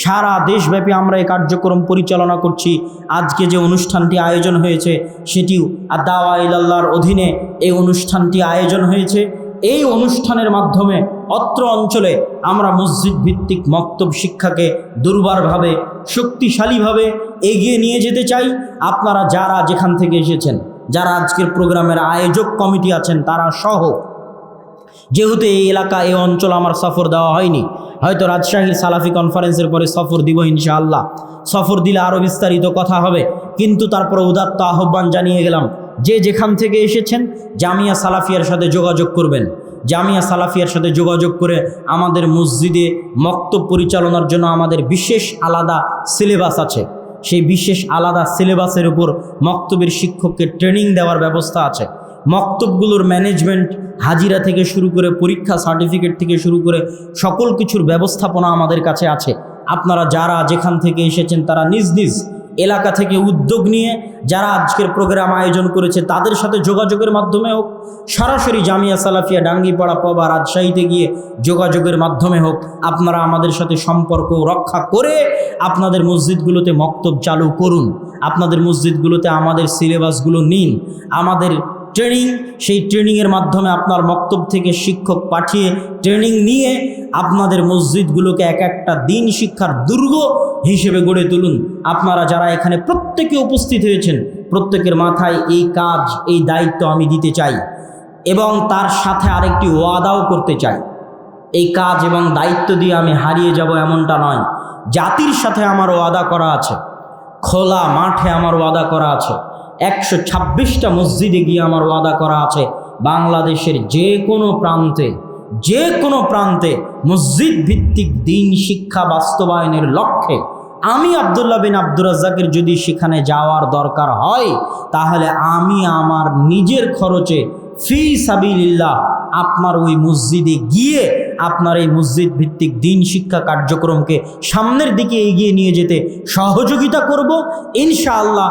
সারা দেশব্যাপী আমরা এই কার্যক্রম পরিচালনা করছি। আজকে যে অনুষ্ঠানটি আয়োজন হয়েছে সেটিও দাওয়া ইলাল্লাহর অধীনে এই অনুষ্ঠানটি আয়োজন হয়েছে। এই অনুষ্ঠানের মাধ্যমে অত্র অঞ্চলে আমরা মসজিদ ভিত্তিক মক্তব শিক্ষাকে দুর্বারভাবে, শক্তিশালীভাবে এগিয়ে নিয়ে যেতে চাই। আপনারা যারা যেখান থেকে এসেছেন, যারা আজকের প্রোগ্রামের আয়োজক কমিটি আছেন, তারা সহ যেহেতু এই এলাকা এই অঞ্চল আমার সফর দেওয়া হয়নি, হয়তো রাজশাহীর সালাফি কনফারেন্সের পরে সফর দিব ইনশাআল্লাহ। সফর দিলে আরও বিস্তারিত কথা হবে, কিন্তু তারপরে উদাত্ত আহ্বান জানিয়ে গেলাম, যে যেখান থেকে এসেছেন জামিয়া সালাফিয়ার সাথে যোগাযোগ করবেন। জামিয়া সালাফিয়ার সাথে যোগাযোগ করে আমাদের মসজিদে মক্তব পরিচালনার জন্য আমাদের বিশেষ আলাদা সিলেবাস আছে। সেই বিশেষ আলাদা সিলেবাসের উপর মক্তবের শিক্ষককে ট্রেনিং দেওয়ার ব্যবস্থা আছে। মক্তবগুলোর ম্যানেজমেন্ট, হাজিরা থেকে শুরু করে পরীক্ষা, সার্টিফিকেট থেকে শুরু করে সকল কিছুর ব্যবস্থাপনা আমাদের কাছে আছে। আপনারা যারা যেখান থেকে এসেছেন তারা নিজ নিজ এলাকা থেকে উদ্যোগ নিয়ে যারা আজকের প্রোগ্রাম আয়োজন করেছে তাদের সাথে যোগাযোগের মাধ্যমে হোক, সরাসরি জামিয়া সালাফিয়া ডাঙ্গিপাড়া পবা রাজশাহীতে গিয়ে যোগাযোগের মাধ্যমে হোক, আপনারা আমাদের সাথে সম্পর্ক রক্ষা করে আপনাদের মসজিদগুলোতে মক্তব চালু করুন। আপনাদের মসজিদগুলোতে আমাদের সিলেবাসগুলো নিন, আমাদের ট্রেনিং, সেই ট্রেনিংয়ের মাধ্যমে আপনার মক্তব থেকে শিক্ষক পাঠিয়ে ট্রেনিং নিয়ে আপনাদের মসজিদগুলোকে এক একটা দিন শিক্ষার দুর্গ হিসেবে গড়ে তুলুন। আপনারা যারা এখানে প্রত্যেকে উপস্থিত হয়েছেন, প্রত্যেকের মাথায় এই কাজ, এই দায়িত্ব আমি দিতে চাই এবং তার সাথে আরেকটি ওয়াদাও করতে চাই। এই কাজ এবং দায়িত্ব দিয়ে আমি হারিয়ে যাব এমনটা নয়। জাতির সাথে আমার ওয়াদা করা আছে, খোলা মাঠে আমার ওয়াদা করা আছে, 126টা মসজিদে গিয়ে আমার ওয়াদা করা আছে। বাংলাদেশের যে কোনো প্রান্তে মসজিদ ভিত্তিক দিন শিক্ষা বাস্তবায়নের লক্ষ্যে আমি আব্দুল্লাহ বিন আব্দুর রাজ্জাকের যদি সেখানে যাওয়ার দরকার হয়, তাহলে আমি আমার নিজের খরচে ফি সাবিলিল্লাহ আপনার ওই মসজিদে গিয়ে আপনার এই মসজিদ ভিত্তিক দিন শিক্ষা কার্যক্রমকে সামনের দিকে এগিয়ে নিয়ে যেতে সহযোগিতা করব ইনশাআল্লাহ।